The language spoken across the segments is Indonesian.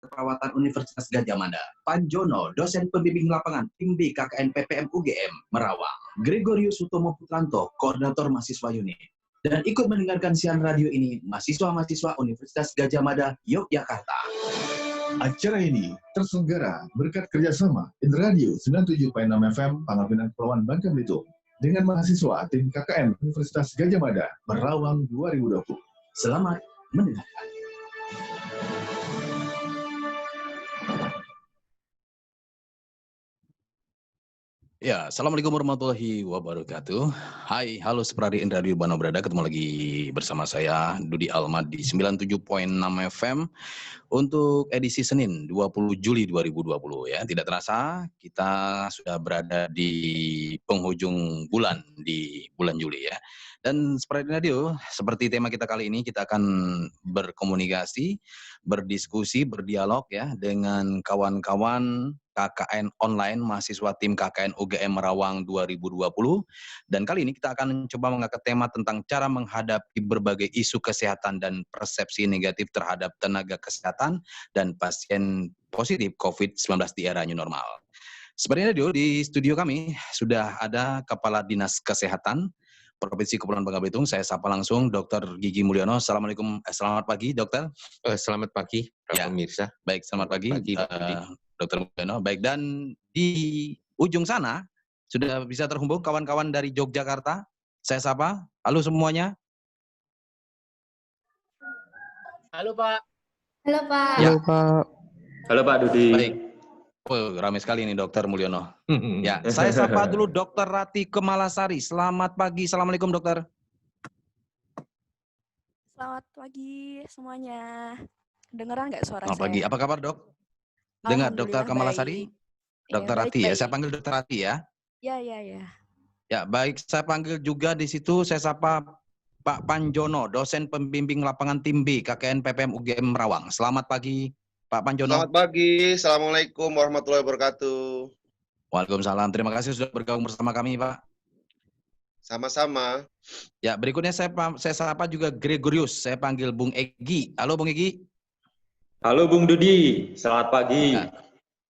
Keperawatan Universitas Gadjah Mada, Panjono, dosen pembimbing lapangan Tim B KKN PPM UGM Merawang, Gregorius Sutomo Putranto, koordinator mahasiswa unit. Dan ikut mendengarkan siaran radio ini mahasiswa-mahasiswa Universitas Gadjah Mada, Yogyakarta. Acara ini terselenggara berkat kerjasama Radio 97.6 FM Pangapinang Kepulauan Bangka Belitung dengan mahasiswa tim KKN Universitas Gadjah Mada, Merawang 2020. Selamat mendengarkan. Ya, Assalamualaikum warahmatullahi wabarakatuh. Hai, halo seperadi Radio Bano Berada, ketemu lagi bersama saya Dudi Almad di 97.6 FM untuk edisi Senin 20 Juli 2020 ya. Tidak terasa kita sudah berada di penghujung bulan di bulan Juli ya. Dan seperti radio, seperti tema kita kali ini kita akan berkomunikasi, berdiskusi, berdialog ya dengan kawan-kawan KKN online mahasiswa tim KKN UGM Merawang 2020. Dan kali ini kita akan coba mengangkat tema tentang cara menghadapi berbagai isu kesehatan dan persepsi negatif terhadap tenaga kesehatan dan pasien positif COVID-19 di era new normal. Sepertinya di studio kami sudah ada Kepala Dinas Kesehatan Provinsi Kepulauan Bangka Belitung. Saya sapa langsung Dr. Gigi Mulyono. Assalamualaikum, selamat pagi Dokter. Selamat pagi, Pak Pemirsa. Baik, selamat pagi Dr. Mulyono. Baik, dan di ujung sana sudah bisa terhubung kawan-kawan dari Yogyakarta. Saya sapa. Halo semuanya. Halo Pak. Halo Pak. Ya. Halo Pak. Halo Pak Dudi. Baik. Oh, ramai sekali ini Dokter Mulyono. Ya, saya sapa dulu Dokter Rati Kemalasari. Selamat pagi. Assalamualaikum Dokter. Selamat pagi semuanya. Dengeran nggak suara Selamat saya? pagi. Apa kabar Dok? Dengar Dokter Kemalasari? Dokter Rati ya. Saya panggil Dokter Rati ya. Ya. Ya, baik. Saya panggil juga di situ. Saya sapa Pak Panjono, dosen pembimbing lapangan Tim B KKN PPM UGM Merawang. Selamat pagi Pak Panjono. Selamat pagi. Assalamualaikum warahmatullahi wabarakatuh. Waalaikumsalam. Terima kasih sudah bergabung bersama kami, Pak. Sama-sama. Ya, berikutnya saya sapa juga Gregorius. Saya panggil Bung Egi. Halo Bung Egi. Halo Bung Dudi. Selamat pagi. Ya.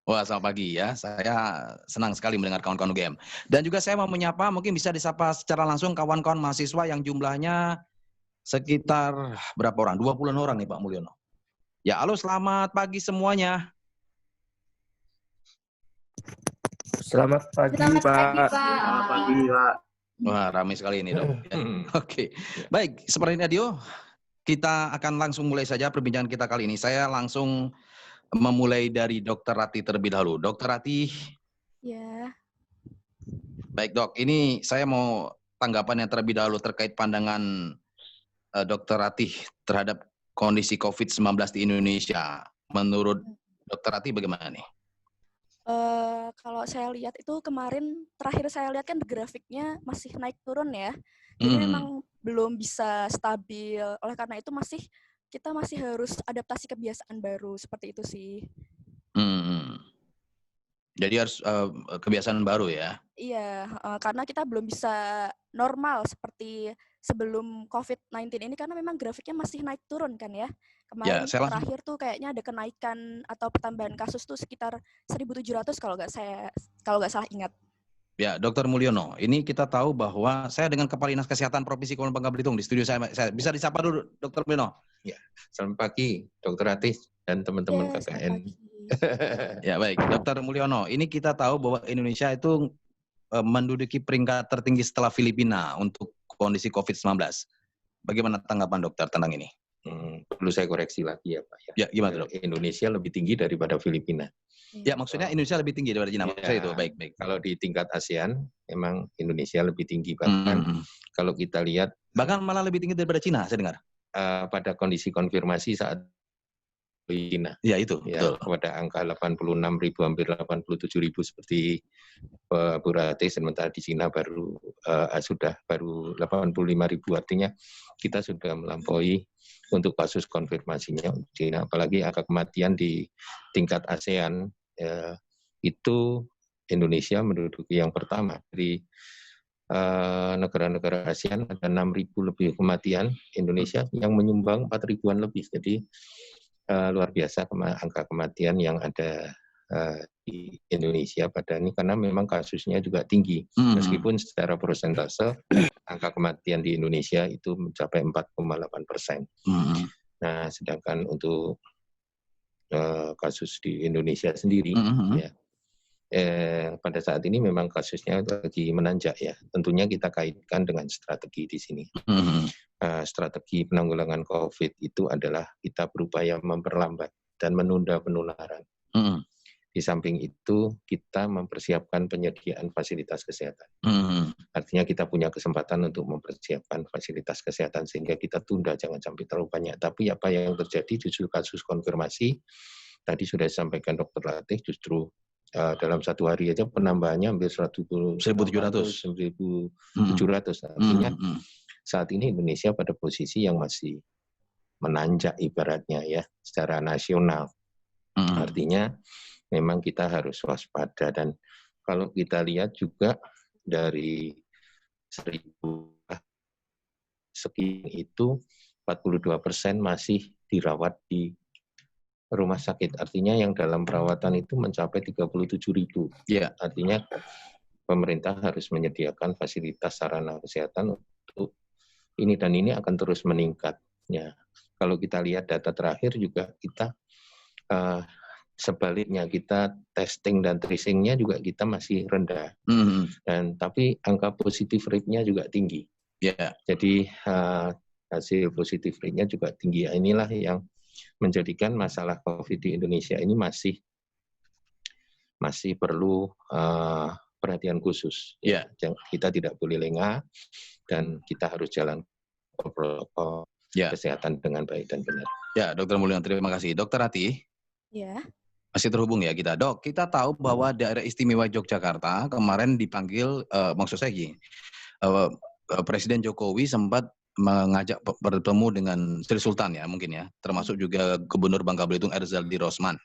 Wah, selamat pagi ya. Saya senang sekali mendengar kawan-kawan UGM. Dan juga saya mau menyapa, mungkin bisa disapa secara langsung kawan-kawan mahasiswa yang jumlahnya sekitar berapa orang? 20-an orang nih Pak Mulyono. Ya, halo selamat pagi semuanya. Selamat pagi, Selamat Pak. pagi, Pak. Selamat pagi, Pak. Wah, ramai sekali ini, Dok. Ya. Oke. Baik, seperti radio, kita akan langsung mulai saja perbincangan kita kali ini. Saya langsung memulai dari Dokter Rati terlebih dahulu. Dokter Rati. Ya. Baik, Dok. Ini saya mau tanggapan yang terlebih dahulu terkait pandangan Dokter Rati terhadap kondisi COVID-19 di Indonesia. Menurut Dokter Rati bagaimana nih? Kalau saya lihat itu kemarin terakhir saya lihat kan grafiknya masih naik turun ya. Jadi memang belum bisa stabil. Oleh karena itu kita masih harus adaptasi kebiasaan baru seperti itu sih. Jadi harus kebiasaan baru ya? Iya, karena kita belum bisa normal seperti sebelum COVID-19 ini karena memang grafiknya masih naik turun kan ya. Kemarin terakhir tuh kayaknya ada kenaikan atau pertambahan kasus tuh sekitar 1.700 kalau nggak salah ingat. Ya, Dokter Mulyono, ini kita tahu bahwa saya dengan Kepala Dinas Kesehatan Provinsi Kepulauan Bangka Belitung di studio saya bisa disapa dulu Dokter Mulyono. Ya, selamat pagi Dokter Rati dan teman-teman KKN. Ya baik, Dokter Mulyono, ini kita tahu bahwa Indonesia itu menduduki peringkat tertinggi setelah Filipina untuk kondisi COVID-19. Bagaimana tanggapan dokter tentang ini? Perlu saya koreksi lagi ya Pak. Ya, gimana Dok? Indonesia lebih tinggi daripada Filipina. Ya, maksudnya Indonesia lebih tinggi daripada Cina. Ya, itu baik. Kalau di tingkat ASEAN, memang Indonesia lebih tinggi. Bahkan kalau kita lihat, bahkan malah lebih tinggi daripada Cina, saya dengar. Pada kondisi konfirmasi saat Cina. Ya itu, ya, betul. Pada angka 86.000, hampir 87.000 seperti Bu Rati, sementara di Cina sudah baru 85.000, artinya kita sudah melampaui untuk kasus konfirmasinya Cina. Apalagi angka kematian di tingkat ASEAN itu Indonesia menduduki yang pertama. Dari negara-negara ASEAN ada 6.000 lebih kematian, Indonesia yang menyumbang 4.000-an lebih. Jadi luar biasa angka kematian yang ada di Indonesia pada ini, karena memang kasusnya juga tinggi. Meskipun secara persentase angka kematian di Indonesia itu mencapai 4,8%. Nah, sedangkan untuk kasus di Indonesia sendiri, ya, pada saat ini memang kasusnya lagi menanjak ya. Tentunya kita kaitkan dengan strategi di sini. Strategi penanggulangan COVID itu adalah kita berupaya memperlambat dan menunda penularan. Di samping itu, kita mempersiapkan penyediaan fasilitas kesehatan. Artinya kita punya kesempatan untuk mempersiapkan fasilitas kesehatan sehingga kita tunda, jangan sampai terlalu banyak. Tapi apa yang terjadi justru kasus konfirmasi, tadi sudah disampaikan Dr. Latif, justru dalam satu hari aja penambahannya hampir 1.700. Artinya saat ini Indonesia pada posisi yang masih menanjak ibaratnya ya, secara nasional. Artinya memang kita harus waspada, dan kalau kita lihat juga dari 1.000 sekian itu 42% masih dirawat di rumah sakit. Artinya yang dalam perawatan itu mencapai 37.000. Ya, artinya pemerintah harus menyediakan fasilitas sarana kesehatan untuk ini, dan ini akan terus meningkat. Ya, kalau kita lihat data terakhir juga kita sebaliknya, kita testing dan tracing-nya juga kita masih rendah, dan tapi angka positif rate-nya juga tinggi. Jadi hasil positif rate-nya juga tinggi. Inilah yang menjadikan masalah COVID di Indonesia ini masih perlu perhatian khusus. Kita tidak boleh lengah dan kita harus jalan protokol kesehatan dengan baik dan benar. Ya, Dr. Mulyono, terima kasih. Dr. Ati. Ya. Masih terhubung ya kita, Dok. Kita tahu bahwa Daerah Istimewa Yogyakarta kemarin dipanggil, maksud saya gini, Presiden Jokowi sempat mengajak bertemu dengan Sri Sultan ya mungkin ya, termasuk juga Gubernur Bangka Belitung Erzaldi Rosman.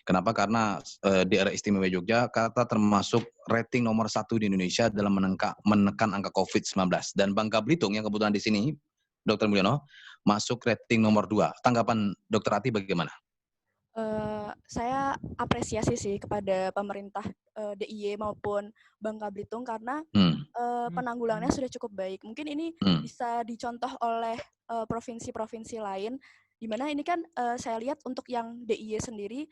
Kenapa? Karena Daerah Istimewa Yogyakarta termasuk rating nomor 1 di Indonesia dalam menekan angka COVID-19. Dan Bangka Belitung yang kebetulan di sini, Dr. Mulyono, masuk rating nomor 2. Tanggapan Dr. Ati bagaimana? Saya apresiasi sih kepada pemerintah DIY maupun Bangka Belitung karena penanggulangannya sudah cukup baik. Mungkin ini bisa dicontoh oleh provinsi-provinsi lain, di mana ini kan saya lihat untuk yang DIY sendiri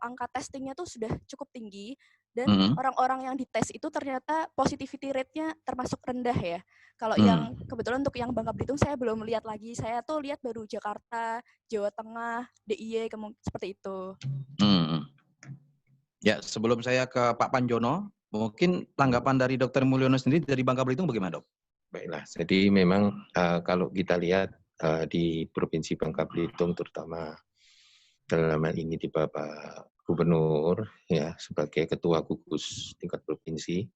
angka testingnya tuh sudah cukup tinggi, dan orang-orang yang dites itu ternyata positivity rate-nya termasuk rendah ya. Kalau yang kebetulan untuk yang Bangka Belitung saya belum lihat lagi. Saya tuh lihat baru Jakarta, Jawa Tengah, DIY seperti itu. Ya, sebelum saya ke Pak Panjono, mungkin tanggapan dari Dr. Mulyono sendiri dari Bangka Belitung bagaimana, Dok? Baiklah, jadi memang kalau kita lihat di Provinsi Bangka Belitung, terutama dalam hal ini di Bapak Gubernur ya sebagai Ketua Gugus tingkat provinsi,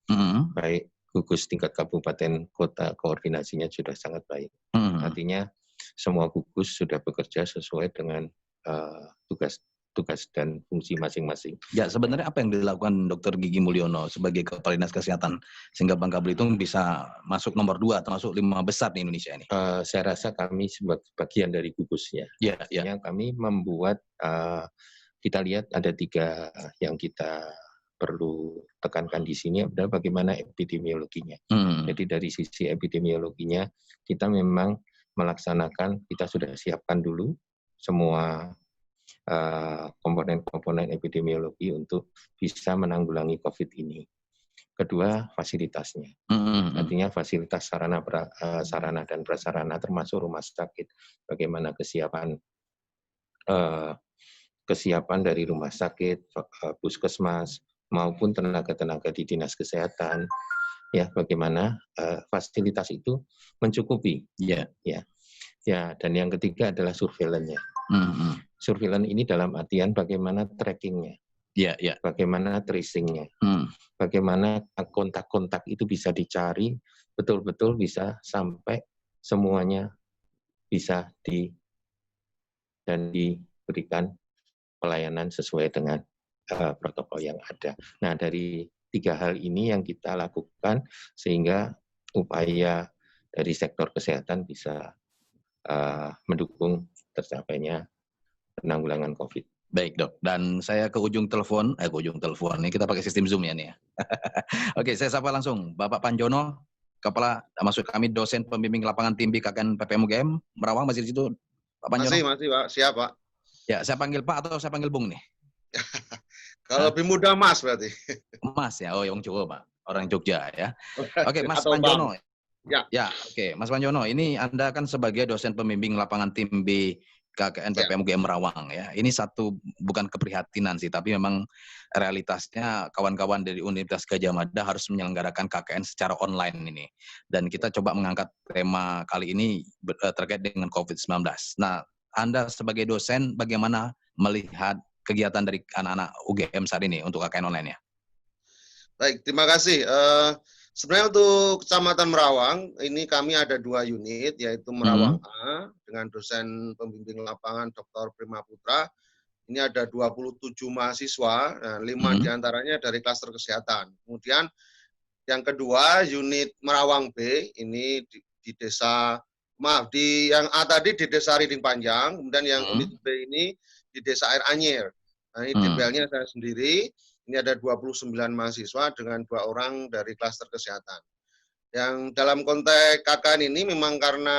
baik gugus tingkat kabupaten kota koordinasinya sudah sangat baik. Artinya semua gugus sudah bekerja sesuai dengan tugas dan fungsi masing-masing. Ya, sebenarnya apa yang dilakukan Dr. Gigi Mulyono sebagai Kepala Dinas Kesehatan sehingga Bangka Belitung bisa masuk nomor 2 termasuk 5 besar di Indonesia ini? Saya rasa kami sebagai bagian dari gugusnya. Artinya kami membuat, kita lihat ada 3 yang kita perlu tekankan di sini adalah bagaimana epidemiologinya. Jadi dari sisi epidemiologinya kita memang melaksanakan, kita sudah siapkan dulu semua komponen-komponen epidemiologi untuk bisa menanggulangi COVID ini. Kedua, fasilitasnya. Artinya fasilitas sarana dan prasarana termasuk rumah sakit. Bagaimana kesiapan dari rumah sakit, puskesmas, maupun tenaga-tenaga di dinas kesehatan. Ya, bagaimana fasilitas itu mencukupi. Ya, dan yang ketiga adalah surveillance-nya. Surveillance ini dalam artian bagaimana trackingnya, bagaimana tracingnya, bagaimana kontak-kontak itu bisa dicari, betul-betul bisa sampai semuanya bisa dan diberikan pelayanan sesuai dengan protokol yang ada. Nah, dari 3 hal ini yang kita lakukan sehingga upaya dari sektor kesehatan bisa mendukung tercapainya penanggulangan COVID. Baik dok, dan saya ke ujung telepon ini kita pakai sistem Zoom ya nih ya. Oke, saya sapa langsung Bapak Panjono, Kepala, maksud kami dosen pembimbing lapangan tim KKN PPM UGM Merawang, masih di situ Pak Panjono? Masih Pak, siap Pak. Ya, saya panggil Pak atau saya panggil Bung nih? Kalau lebih mudah Mas berarti. Mas ya, oh yang Jawa Pak, orang Jogja ya. Oke, Mas Panjono. Ya, oke, Mas Panjono, ini Anda kan sebagai dosen pembimbing lapangan tim B KKN PPM UGM Merawang ya. Ini satu bukan keprihatinan sih, tapi memang realitasnya kawan-kawan dari Universitas Gadjah Mada harus menyelenggarakan KKN secara online ini. Dan kita coba mengangkat tema kali ini terkait dengan COVID-19. Nah, Anda sebagai dosen bagaimana melihat kegiatan dari anak-anak UGM saat ini untuk KKN online ya? Baik, terima kasih. Sebenarnya untuk Kecamatan Merawang, ini kami ada 2 unit, yaitu Merawang A dengan dosen pembimbing lapangan Dr. Prima Putra. Ini ada 27 mahasiswa, nah 5 diantaranya dari klaster kesehatan. Kemudian yang kedua, unit Merawang B, ini di desa, di yang A tadi di desa Riding Panjang, kemudian yang unit B ini di desa Air Anyir. Nah, ini DPL-nya saya sendiri. Ini ada 29 mahasiswa dengan 2 orang dari klaster kesehatan. Yang dalam konteks KKN ini memang karena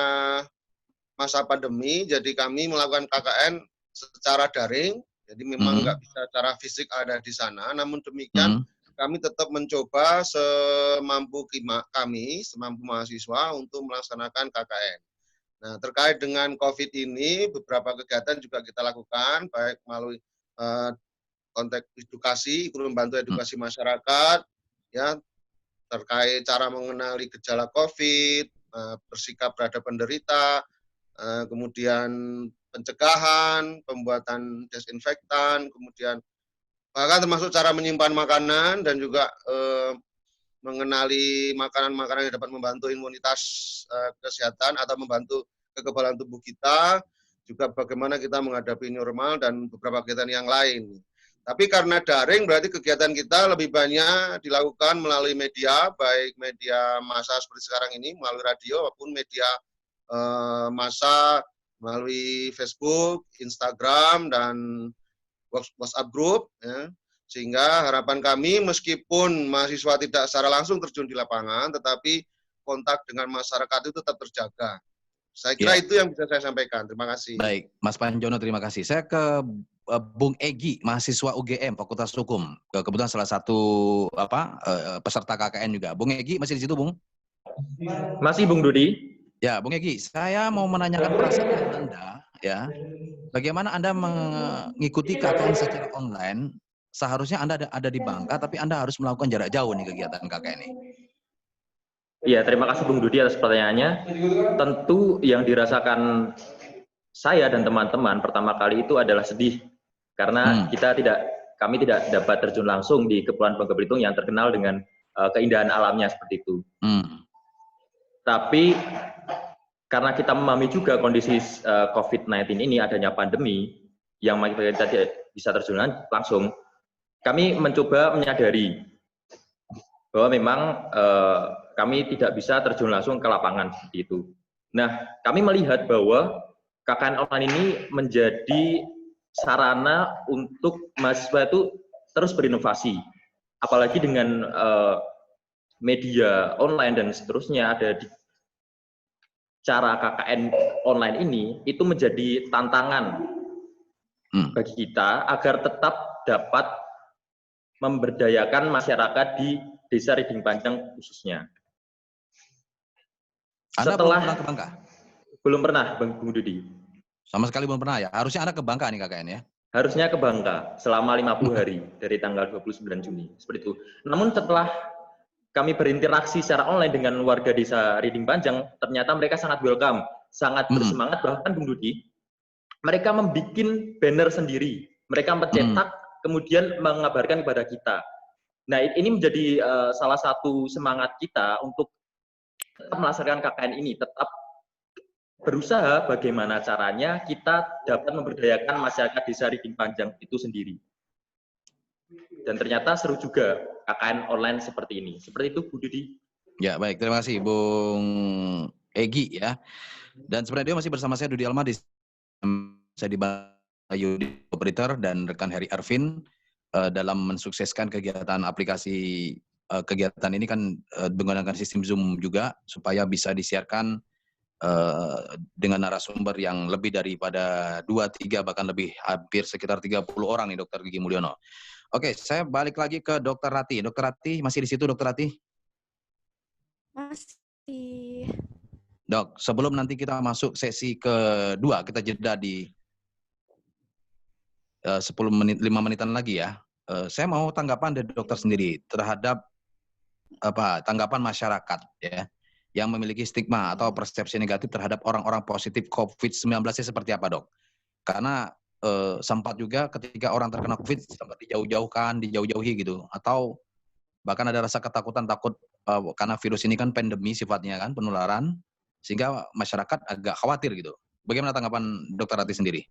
masa pandemi, jadi kami melakukan KKN secara daring, jadi memang nggak bisa secara fisik ada di sana, namun demikian kami tetap mencoba semampu kami, semampu mahasiswa untuk melaksanakan KKN. Nah, terkait dengan COVID ini, beberapa kegiatan juga kita lakukan, baik melalui konteks edukasi, ikut membantu edukasi masyarakat, ya terkait cara mengenali gejala COVID, bersikap terhadap penderita, kemudian pencegahan, pembuatan desinfektan, kemudian bahkan termasuk cara menyimpan makanan dan juga mengenali makanan-makanan yang dapat membantu imunitas kesehatan atau membantu kekebalan tubuh kita, juga bagaimana kita menghadapi normal dan beberapa kegiatan yang lain. Tapi karena daring berarti kegiatan kita lebih banyak dilakukan melalui media, baik media massa seperti sekarang ini, melalui radio maupun media massa melalui Facebook, Instagram, dan WhatsApp group. Ya. Sehingga harapan kami meskipun mahasiswa tidak secara langsung terjun di lapangan, tetapi kontak dengan masyarakat itu tetap terjaga. Saya kira itu yang bisa saya sampaikan. Terima kasih. Baik, Mas Panjono, terima kasih. Saya ke Bung Egy, mahasiswa UGM, Fakultas Hukum. Kebetulan salah satu peserta KKN juga. Bung Egy masih di situ, Bung? Masih, Bung Dudi. Ya, Bung Egy, saya mau menanyakan perasaan Anda, ya. Bagaimana Anda mengikuti KKN secara online? Seharusnya Anda ada di Bangka, tapi Anda harus melakukan jarak jauh nih kegiatan KKN ini. Iya, terima kasih Bung Dudi atas pertanyaannya. Tentu yang dirasakan saya dan teman-teman pertama kali itu adalah sedih. Karena kami tidak dapat terjun langsung di Kepulauan Bangka Belitung yang terkenal dengan keindahan alamnya seperti itu. Tapi karena kita memahami juga kondisi COVID-19 ini, adanya pandemi, yang kita tidak bisa terjun langsung, kami mencoba menyadari bahwa memang kami tidak bisa terjun langsung ke lapangan seperti itu. Nah, kami melihat bahwa KKN online ini menjadi sarana untuk mahasiswa itu terus berinovasi. Apalagi dengan media online dan seterusnya ada di cara KKN online ini, itu menjadi tantangan bagi kita agar tetap dapat memberdayakan masyarakat di Desa Riding Panjang khususnya. Anda belum pernah ke Bangka? Belum pernah, Bung Dudi. Sama sekali belum pernah ya? Harusnya Anda ke Bangka nih KKN ya? Harusnya ke Bangka selama 50 hari dari tanggal 29 Juni. Seperti itu. Namun setelah kami berinteraksi secara online dengan warga Desa Riding Panjang, ternyata mereka sangat welcome, sangat bersemangat, bahkan Bung Dudi, mereka membuat banner sendiri. Mereka mencetak, kemudian mengabarkan kepada kita. Nah, ini menjadi salah satu semangat kita untuk tetap melaksanakan KKN ini, tetap berusaha bagaimana caranya kita dapat memberdayakan masyarakat Desa Riding Panjang itu sendiri. Dan ternyata seru juga KKN online seperti ini. Seperti itu, Bu Dudi. Ya, baik. Terima kasih, Bung Egy ya. Dan sebenarnya dia masih bersama saya, Dudi Alma, saya di Yudi Operator dan rekan Heri Arvin dalam mensukseskan kegiatan aplikasi kegiatan ini kan menggunakan sistem Zoom juga supaya bisa disiarkan dengan narasumber yang lebih daripada 2-3 bahkan lebih hampir sekitar 30 orang nih Dr. Gigi Mulyono. Oke, saya balik lagi ke Dr. Rati. Dr. Rati masih di situ Dr. Rati? Masih. Dok, sebelum nanti kita masuk sesi kedua, kita jeda di 10 menit, 5 menitan lagi ya. Saya mau tanggapan dari dokter sendiri terhadap tanggapan masyarakat ya yang memiliki stigma atau persepsi negatif terhadap orang-orang positif COVID-19 seperti apa, Dok? Karena sempat juga ketika orang terkena COVID sempat dijauh-jauhi gitu, atau bahkan ada rasa ketakutan takut karena virus ini kan pandemi sifatnya kan, penularan, sehingga masyarakat agak khawatir gitu. Bagaimana tanggapan Dr. Rati sendiri?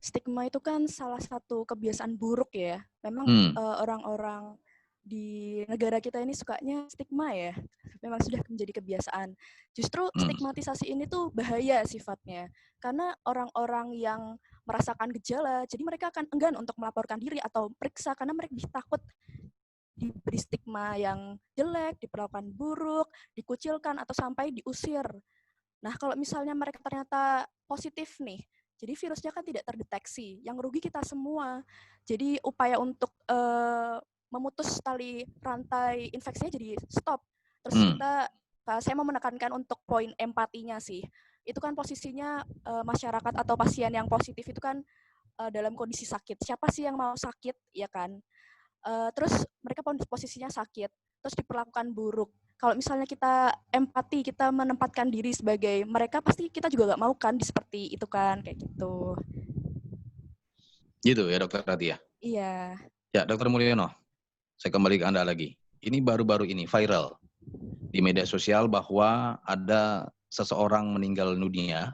Stigma itu kan salah satu kebiasaan buruk ya. Memang orang-orang di negara kita ini sukanya stigma ya. Memang sudah menjadi kebiasaan. Justru stigmatisasi ini tuh bahaya sifatnya. Karena orang-orang yang merasakan gejala, jadi mereka akan enggan untuk melaporkan diri atau periksa karena mereka takut diberi stigma yang jelek, diperlakukan buruk, dikucilkan atau sampai diusir. Nah, kalau misalnya mereka ternyata positif nih, jadi virusnya kan tidak terdeteksi, yang rugi kita semua. Jadi upaya untuk memutus tali rantai infeksinya jadi stop. Terus saya mau menekankan untuk poin empatinya sih. Itu kan posisinya masyarakat atau pasien yang positif itu kan dalam kondisi sakit. Siapa sih yang mau sakit, ya kan? Terus mereka posisinya sakit, terus diperlakukan buruk. Kalau misalnya kita empati, kita menempatkan diri sebagai mereka, pasti kita juga nggak mau kan seperti itu kan, kayak gitu. Gitu ya Dokter Rati ya? Iya. Ya Dokter Mulyono, saya kembali ke Anda lagi. Ini baru-baru ini viral di media sosial bahwa ada seseorang meninggal dunia,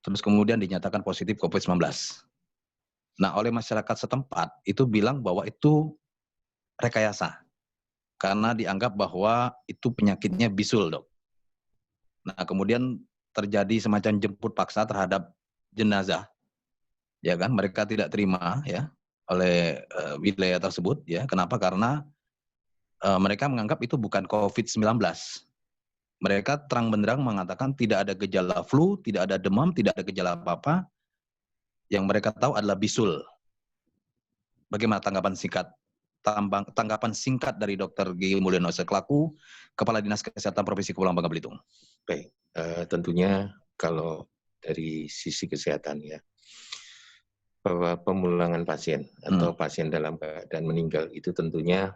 terus kemudian dinyatakan positif COVID-19. Nah, oleh masyarakat setempat itu bilang bahwa itu rekayasa. Karena dianggap bahwa itu penyakitnya bisul, Dok. Nah, kemudian terjadi semacam jemput paksa terhadap jenazah. Ya kan, mereka tidak terima ya oleh wilayah tersebut ya. Kenapa? Karena mereka menganggap itu bukan COVID-19. Mereka terang benderang mengatakan tidak ada gejala flu, tidak ada demam, tidak ada gejala apa-apa. Yang mereka tahu adalah bisul. Bagaimana tanggapan singkat dari Dr. Gigi Mulyono selaku Kepala Dinas Kesehatan Provinsi Kepulauan Bangka Belitung? Baik, tentunya kalau dari sisi kesehatan ya, bahwa pemulangan pasien atau pasien dalam keadaan meninggal itu tentunya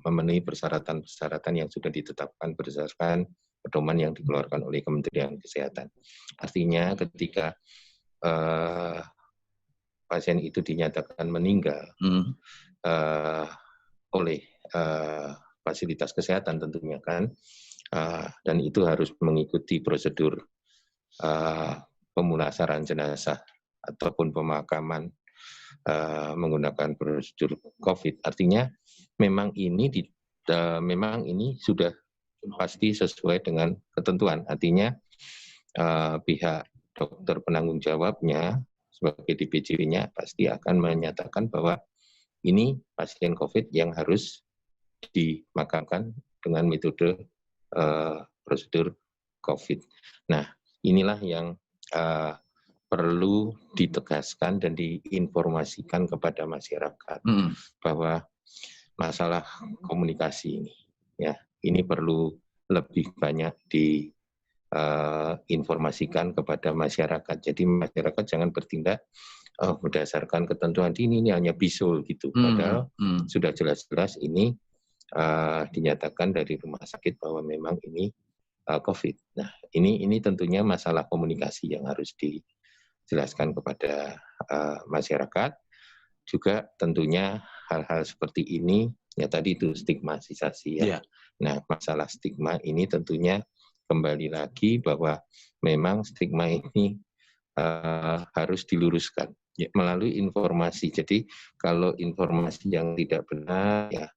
memenuhi persyaratan-persyaratan yang sudah ditetapkan berdasarkan pedoman yang dikeluarkan oleh Kementerian Kesehatan. Artinya ketika pasien itu dinyatakan meninggal oleh fasilitas kesehatan tentunya kan, dan itu harus mengikuti prosedur pemulasaran jenazah ataupun pemakaman menggunakan prosedur COVID. Artinya memang ini sudah pasti sesuai dengan ketentuan. Artinya pihak dokter penanggung jawabnya sebagai DPJW-nya pasti akan menyatakan bahwa ini pasien COVID yang harus dimakamkan dengan metode prosedur COVID. Nah, inilah yang perlu ditegaskan dan diinformasikan kepada masyarakat bahwa masalah komunikasi ini, ya, ini perlu lebih banyak diinformasikan kepada masyarakat. Jadi masyarakat jangan bertindak berdasarkan ketentuan ini hanya bisul gitu. Padahal sudah jelas-jelas ini dinyatakan dari rumah sakit bahwa memang ini COVID. Nah, ini tentunya masalah komunikasi yang harus dijelaskan kepada masyarakat. Juga tentunya hal-hal seperti ini, ya tadi itu stigmatisasi ya. Yeah. Nah, masalah stigma ini tentunya kembali lagi bahwa memang stigma ini harus diluruskan melalui informasi. Jadi kalau informasi yang tidak benar, ya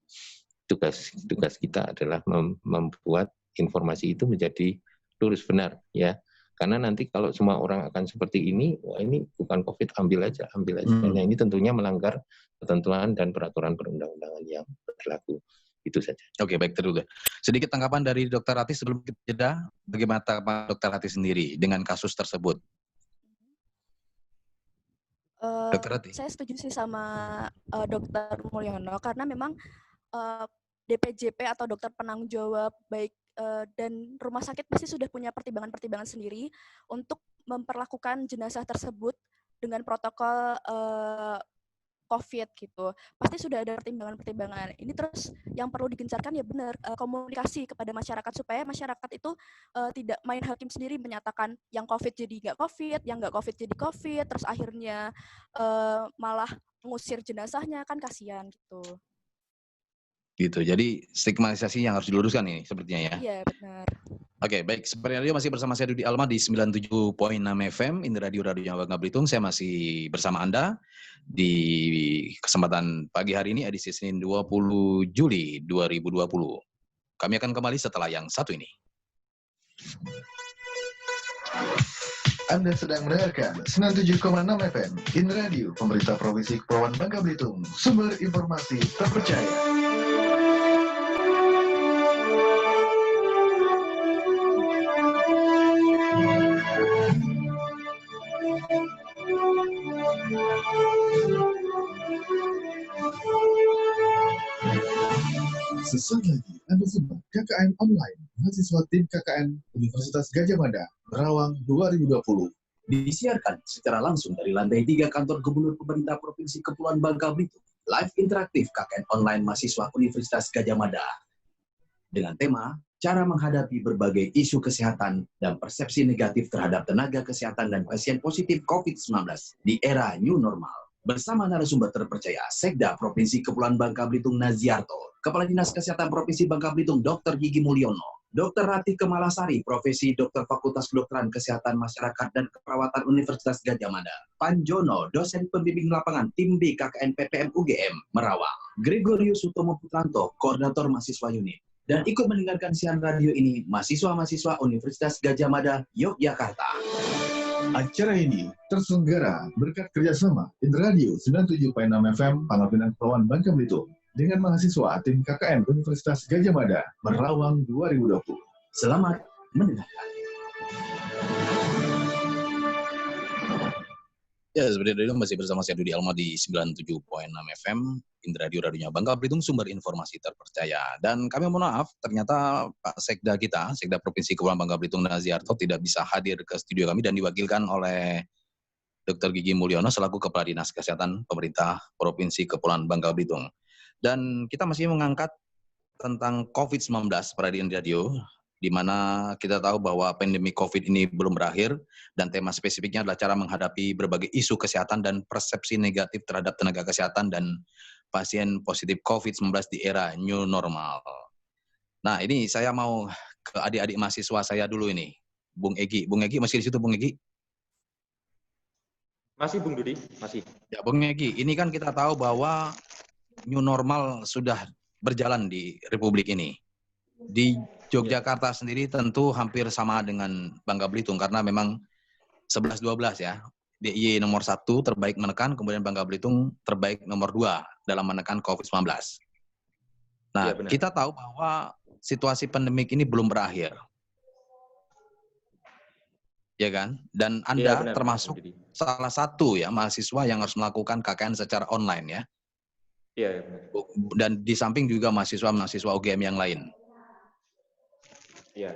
tugas kita adalah membuat informasi itu menjadi lurus benar ya. Karena nanti kalau semua orang akan seperti ini, wah ini bukan COVID, ambil aja. Nah, ini tentunya melanggar ketentuan dan peraturan perundang-undangan yang berlaku. Itu saja. Oke, baik, terduga. Sedikit tanggapan dari Dr. Rati sebelum kita jeda, bagaimana tanggapan Dr. Rati sendiri dengan kasus tersebut? Dr. Rati? Saya setuju sih sama Dr. Mulyono, karena memang DPJP atau dokter penanggung jawab baik dan rumah sakit pasti sudah punya pertimbangan-pertimbangan sendiri untuk memperlakukan jenazah tersebut dengan protokol COVID gitu. Pasti sudah ada pertimbangan-pertimbangan. Ini terus yang perlu digencarkan ya benar komunikasi kepada masyarakat supaya masyarakat itu tidak main hakim sendiri menyatakan yang COVID jadi nggak COVID, yang nggak COVID jadi COVID, terus akhirnya malah mengusir jenazahnya, kan kasihan gitu. Gitu. Jadi stigmatisasi yang harus diluruskan ini sepertinya ya. Iya, benar. Oke, baik. Seperti radio masih bersama saya Dudi Alma di 97.6 FM, ini radio Bangka Belitung. Saya masih bersama Anda di kesempatan pagi hari ini, edisi Senin 20 Juli 2020. Kami akan kembali setelah yang satu ini. Anda sedang mendengarkan 97,6 FM, in radio, pemerintah Provinsi Kepulauan Bangka Belitung, sumber informasi terpercaya. Sesaat lagi Anda simak KKN Online, mahasiswa tim KKN Universitas Gadjah Mada, Merawang 2020. Disiarkan secara langsung dari lantai 3 kantor Gubernur Pemerintah Provinsi Kepulauan Bangka Belitung. Live interaktif KKN Online mahasiswa Universitas Gadjah Mada. Dengan tema, cara menghadapi berbagai isu kesehatan dan persepsi negatif terhadap tenaga kesehatan dan pasien positif COVID-19 di era new normal. Bersama narasumber terpercaya, Sekda Provinsi Kepulauan Bangka Belitung Naziarto, Kepala Dinas Kesehatan Provinsi Bangka Belitung Dr. Gigi Mulyono, Dr. Rati Kemalasari, Profesi Dokter Fakultas Kedokteran Kesehatan Masyarakat dan Keperawatan Universitas Gadjah Mada, Panjono, dosen pembimbing lapangan Tim B KKN PPM UGM, Merawang, Gregorius Sutomo Putranto, Koordinator Mahasiswa Unit. Dan ikut mendengarkan siaran radio ini, mahasiswa-mahasiswa Universitas Gadjah Mada, Yogyakarta. Acara ini terselenggara berkat kerjasama Radio 97.6 FM Pangapinang Kepulauan Bangka Belitung dengan mahasiswa tim KKN Universitas Gadjah Mada, Merawang 2020. Selamat mendengarkan. Ya, seperti itu masih bersama saya Dudi Alma di 97.6 FM, radionya Bangka Belitung, sumber informasi terpercaya. Dan kami mohon maaf, ternyata Pak Sekda kita, Sekda Provinsi Kepulauan Bangka Belitung Naziarto tidak bisa hadir ke studio kami dan diwakilkan oleh Dr. Gigi Mulyono selaku Kepala Dinas Kesehatan Pemerintah Provinsi Kepulauan Bangka Belitung. Dan kita masih mengangkat tentang COVID-19 pada radio, di mana kita tahu bahwa pandemi COVID ini belum berakhir dan tema spesifiknya adalah cara menghadapi berbagai isu kesehatan dan persepsi negatif terhadap tenaga kesehatan dan pasien positif COVID-19 di era new normal. Nah, ini saya mau ke adik-adik mahasiswa saya dulu ini. Bung Egi. Bung Egi masih di situ, Bung Egi? Masih, Bung Dudi, masih. Ya, Bung Egi, ini kan kita tahu bahwa new normal sudah berjalan di Republik ini. Di Yogyakarta sendiri tentu hampir sama dengan Bangka Belitung karena memang 11-12 ya. DIY nomor 1 terbaik menekan, kemudian Bangka Belitung terbaik nomor 2 dalam menekan COVID-19. Nah, ya, kita tahu bahwa situasi pandemik ini belum berakhir. Ya kan? Dan Anda termasuk salah satu ya mahasiswa yang harus melakukan KKN secara online ya. Iya, benar. Dan di samping juga mahasiswa UGM yang lain. Iya.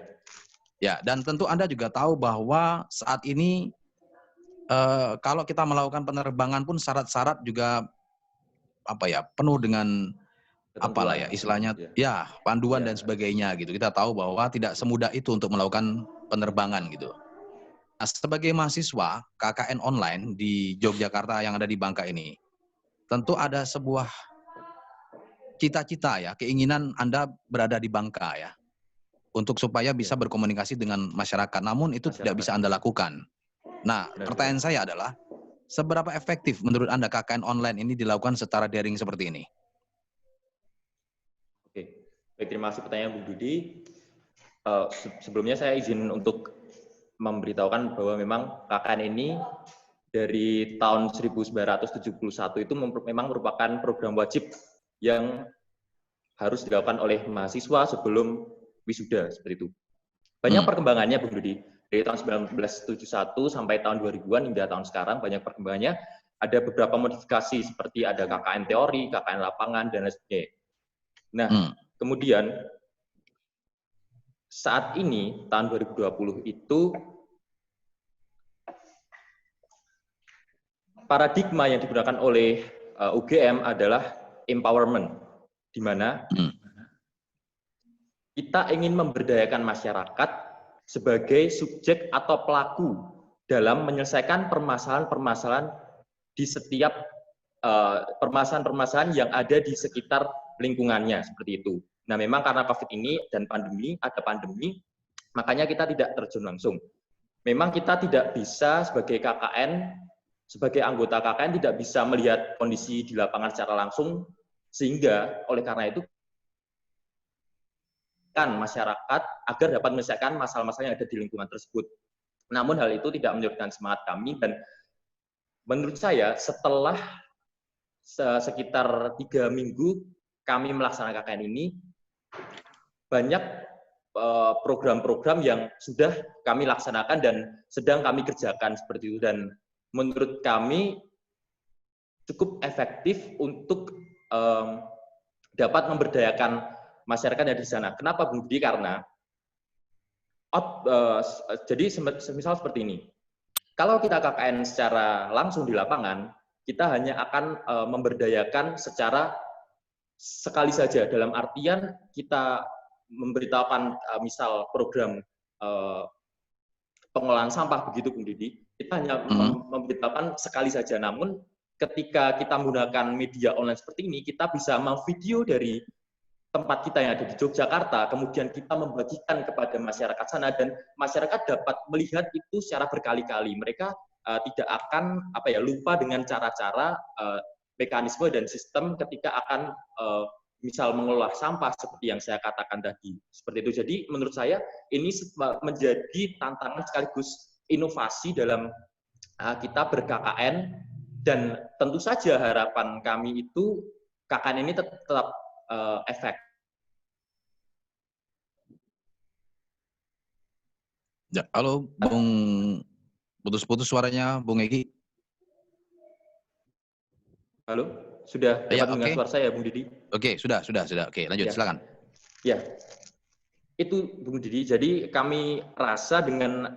Ya, dan tentu Anda juga tahu bahwa saat ini kalau kita melakukan penerbangan pun syarat-syarat juga penuh dengan apalah ya istilahnya ya panduan dan sebagainya gitu. Kita tahu bahwa tidak semudah itu untuk melakukan penerbangan gitu. Nah, sebagai mahasiswa KKN online di Yogyakarta yang ada di Bangka ini, tentu ada sebuah cita-cita ya, keinginan Anda berada di Bangka ya, untuk supaya bisa berkomunikasi dengan masyarakat. Namun itu tidak bisa Anda lakukan. Nah, pertanyaan saya adalah, seberapa efektif menurut Anda KKN online ini dilakukan secara daring seperti ini? Oke, baik, terima kasih pertanyaan Bung Dudi. Sebelumnya saya izin untuk memberitahukan bahwa memang KKN ini dari tahun 1971 itu memang merupakan program wajib yang harus dilakukan oleh mahasiswa sebelum wisuda, seperti itu. Banyak perkembangannya, Bung Dudi. Dari tahun 1971 sampai tahun 2000-an hingga tahun sekarang, banyak perkembangannya. Ada beberapa modifikasi, seperti ada KKN teori, KKN lapangan, dan lain sebagainya. Nah, kemudian saat ini, tahun 2020 itu, paradigma yang digunakan oleh UGM adalah empowerment, di mana kita ingin memberdayakan masyarakat sebagai subjek atau pelaku dalam menyelesaikan permasalahan-permasalahan di setiap permasalahan-permasalahan yang ada di sekitar lingkungannya, seperti itu. Nah, memang karena COVID ini dan ada pandemi, makanya kita tidak terjun langsung. Memang kita tidak bisa sebagai KKN, sebagai anggota KKN tidak bisa melihat kondisi di lapangan secara langsung, sehingga oleh karena itu kan masyarakat agar dapat menyelesaikan masalah-masalah yang ada di lingkungan tersebut. Namun hal itu tidak menyurutkan semangat kami, dan menurut saya setelah sekitar 3 minggu kami melaksanakan KKN ini, banyak program-program yang sudah kami laksanakan dan sedang kami kerjakan seperti itu, dan menurut kami cukup efektif untuk dapat memberdayakan masyarakat yang di sana. Kenapa, Bung Budi? Karena jadi semisal seperti ini. Kalau kita KKN secara langsung di lapangan, kita hanya akan memberdayakan secara sekali saja. Dalam artian kita memberitahukan misal program pengolahan sampah, begitu, Bung Didi. Kita hanya memberitahukan sekali saja. Namun ketika kita menggunakan media online seperti ini, kita bisa memvideo dari tempat kita yang ada di Yogyakarta, kemudian kita membagikan kepada masyarakat sana, dan masyarakat dapat melihat itu secara berkali-kali. Mereka tidak akan lupa dengan cara-cara, mekanisme dan sistem ketika akan misal mengolah sampah seperti yang saya katakan tadi. Seperti itu. Jadi menurut saya ini menjadi tantangan sekaligus inovasi dalam kita ber-KKN, dan tentu saja harapan kami itu KKN ini tetap efek. Ya, halo, Bung, putus-putus suaranya, Bung Egi. Halo, sudah dapat mendengar suara saya, Bung Didi? Oke, sudah. Oke, lanjut, silakan. Ya, itu Bung Didi. Jadi kami rasa dengan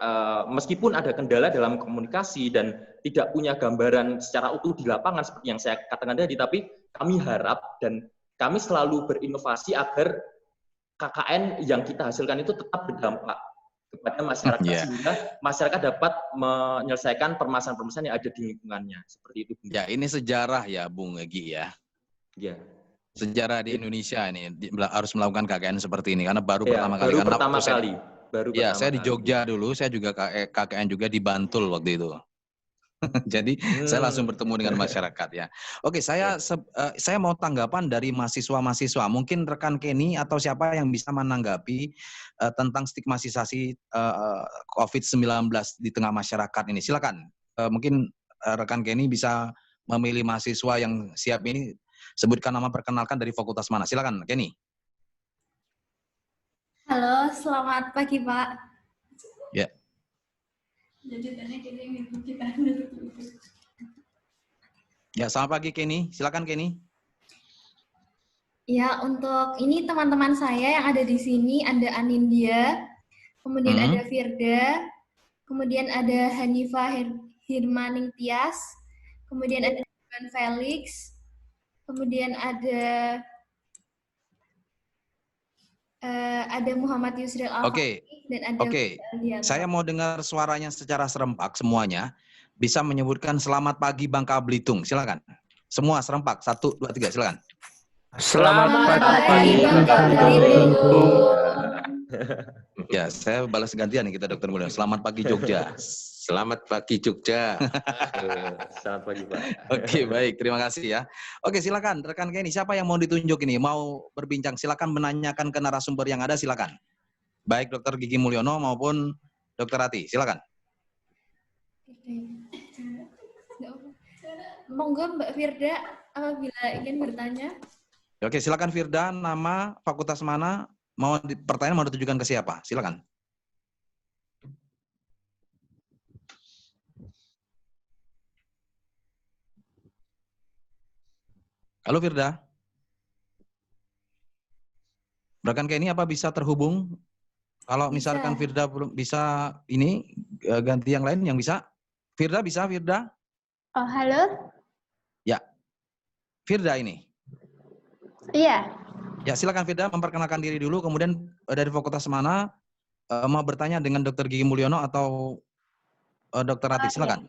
meskipun ada kendala dalam komunikasi dan tidak punya gambaran secara utuh di lapangan seperti yang saya katakan tadi, tapi kami harap dan kami selalu berinovasi agar KKN yang kita hasilkan itu tetap berdampak kepada masyarakat, sehingga masyarakat dapat menyelesaikan permasalahan-permasalahan yang ada di lingkungannya. Seperti itu. Ya, ini sejarah ya, Bung Egi ya. Ya. Sejarah di Indonesia ini harus melakukan KKN seperti ini karena baru pertama kali. Saya di Jogja dulu, saya juga KKN juga di Bantul waktu itu. Jadi saya langsung bertemu dengan masyarakat ya. Oke, saya mau tanggapan dari mahasiswa-mahasiswa. Mungkin rekan Kenny atau siapa yang bisa menanggapi tentang stigmatisasi COVID-19 di tengah masyarakat ini. Silakan. Mungkin rekan Kenny bisa memilih mahasiswa yang siap ini. Sebutkan nama, perkenalkan dari fakultas mana. Silakan, Kenny. Halo, selamat pagi, Pak. Ya. Ya, selamat pagi Kenny. Silakan Kenny. Ya, untuk ini teman-teman saya yang ada di sini ada Anindya, kemudian ada Firda, kemudian ada Hanifah Hirmaning Tias, kemudian ada Ivan Felix, kemudian ada Muhammad Yusril Al-Fatih, dan ada Saya mau dengar suaranya secara serempak semuanya. Bisa menyebutkan selamat pagi Bangka Belitung. Silakan. Semua serempak. 1, 2, 3. Silakan. Selamat pagi Bangka Belitung. Ya, saya balas gantian nih kita Dokter Mulyo. Selamat pagi Jogja. Selamat pagi Jogja. Selamat pagi Pak. Oke, baik. Terima kasih ya. Oke, silakan rekan Kenny. Siapa yang mau ditunjuk ini? Mau berbincang? Silakan menanyakan ke narasumber yang ada. Silakan. Baik Dokter Gigi Mulyono maupun Dr. Rati, silakan. Monggo Mbak Firda apabila ingin bertanya. Oke, silakan Firda, nama, fakultas mana, pertanyaan mau ditujukan ke siapa? Silakan. Halo Firda. Rekan Kenny apa bisa terhubung? Kalau misalkan Firda belum bisa, ini ganti yang lain yang bisa. Firda bisa, Firda? Oh, halo? Ya. Firda ini. Iya. Ya, silakan Firda memperkenalkan diri dulu, kemudian dari fakultas mana, mau bertanya dengan Dr. Gigi Mulyono atau Dr. Rati, silakan.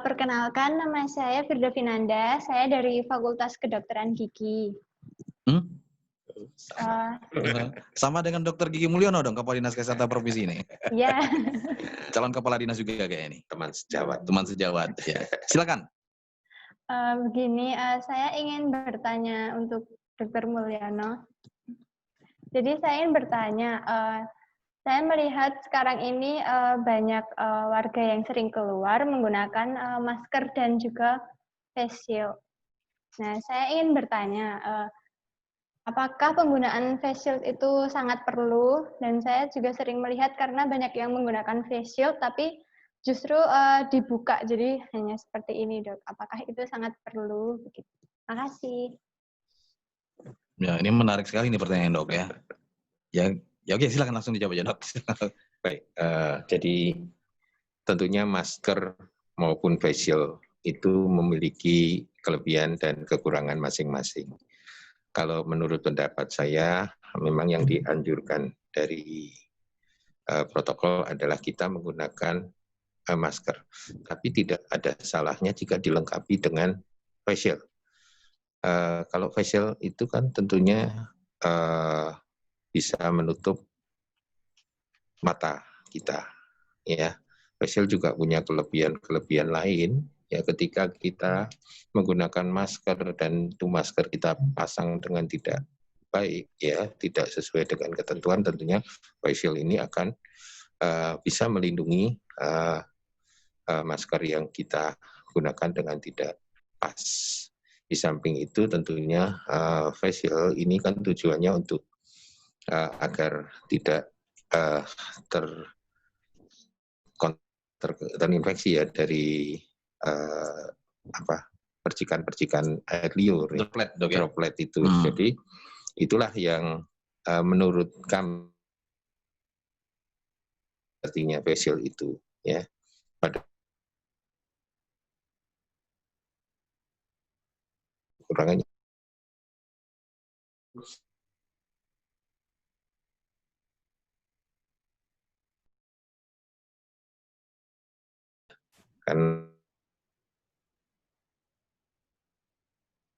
Perkenalkan, nama saya Firda Finanda, saya dari Fakultas Kedokteran Gigi. Sama dengan Dr. Gigi Mulyono dong, Kepala Dinas Kesehatan Provinsi ini. Iya. Calon kepala dinas juga kayak ini. Teman sejawat. Teman sejawat. Ya. Silakan. Begini, saya ingin bertanya untuk Dr. Mulyono. Jadi saya ingin bertanya, saya melihat sekarang ini banyak warga yang sering keluar menggunakan masker dan juga face shield. Nah, saya ingin bertanya, apakah penggunaan face shield itu sangat perlu? Dan saya juga sering melihat karena banyak yang menggunakan face shield, tapi justru dibuka, jadi hanya seperti ini, Dok. Apakah itu sangat perlu? Begitu. Terima kasih. Ya, ini menarik sekali nih pertanyaan Dok ya. Ya oke, silakan langsung dijawab aja Dok. Baik, jadi tentunya masker maupun face shield itu memiliki kelebihan dan kekurangan masing-masing. Kalau menurut pendapat saya, memang yang dianjurkan dari protokol adalah kita menggunakan masker. Tapi tidak ada salahnya jika dilengkapi dengan face shield. Kalau face shield itu kan tentunya bisa menutup mata kita, ya. Face shield juga punya kelebihan lain, ya. Ketika kita menggunakan masker dan itu masker kita pasang dengan tidak baik, ya, tidak sesuai dengan ketentuan, tentunya face shield ini akan bisa melindungi masker yang kita gunakan dengan tidak pas. Di samping itu tentunya face shield ini kan tujuannya untuk agar tidak terinfeksi ya dari percikan-percikan air liur, droplet itu. Jadi itulah yang menurut kami artinya face shield itu, ya. Pada kekurangannya. Kan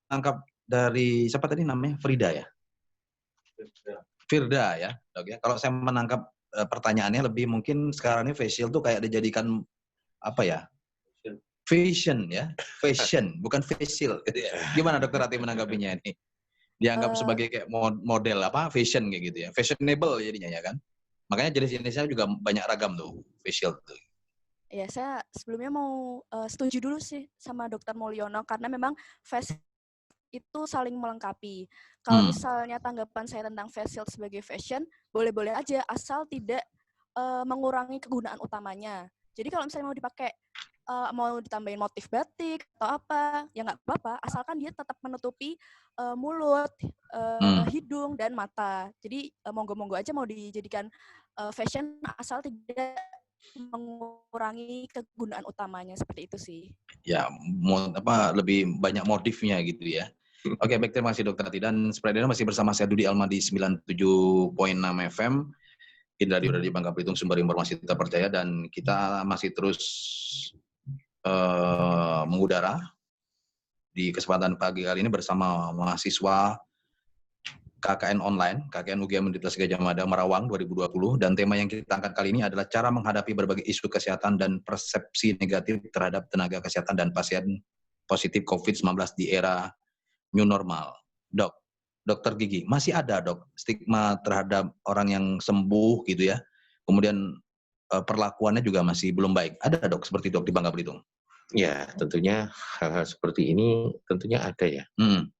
tangkap dari siapa tadi namanya? Frida ya? Firda ya, Dok ya. Kalau saya menangkap pertanyaannya lebih mungkin sekarang ini face shield tuh kayak dijadikan apa ya? Fashion ya, fashion bukan face shield. Gimana Dokter Rati menanggapinya ini? Dianggap sebagai kayak model apa? Fashion kayak gitu ya, fashionable jadinya ya kan? Makanya jenis-jenisnya juga banyak ragam tuh face shield tuh. Ya, saya sebelumnya mau setuju dulu sih sama Dr. Mulyono karena memang face itu saling melengkapi. Kalau misalnya tanggapan saya tentang face shield sebagai fashion, boleh-boleh aja asal tidak mengurangi kegunaan utamanya. Jadi kalau misalnya mau dipakai, mau ditambahin motif batik atau apa, ya nggak apa-apa, asalkan dia tetap menutupi mulut, hidung, dan mata. Jadi monggo-monggo aja mau dijadikan fashion asal tidak mengurangi kegunaan utamanya, seperti itu sih. Ya, lebih banyak motifnya gitu ya. Oke, baik, terima kasih Dr. Rati. Dan seperti masih bersama saya Dudi Alma di 97.6 FM. Ini Radio Bangka Belitung, sumber informasi terpercaya, dan kita masih terus mengudara di kesempatan pagi kali ini bersama mahasiswa KKN online, KKN UGM Universitas Gadjah Mada Merawang 2020, dan tema yang kita angkat kali ini adalah cara menghadapi berbagai isu kesehatan dan persepsi negatif terhadap tenaga kesehatan dan pasien positif COVID-19 di era new normal. Dokter Gigi, masih ada Dok stigma terhadap orang yang sembuh gitu ya, kemudian perlakuannya juga masih belum baik. Ada dok seperti dok di Bangka Belitung? Ya, tentunya hal-hal seperti ini tentunya ada ya.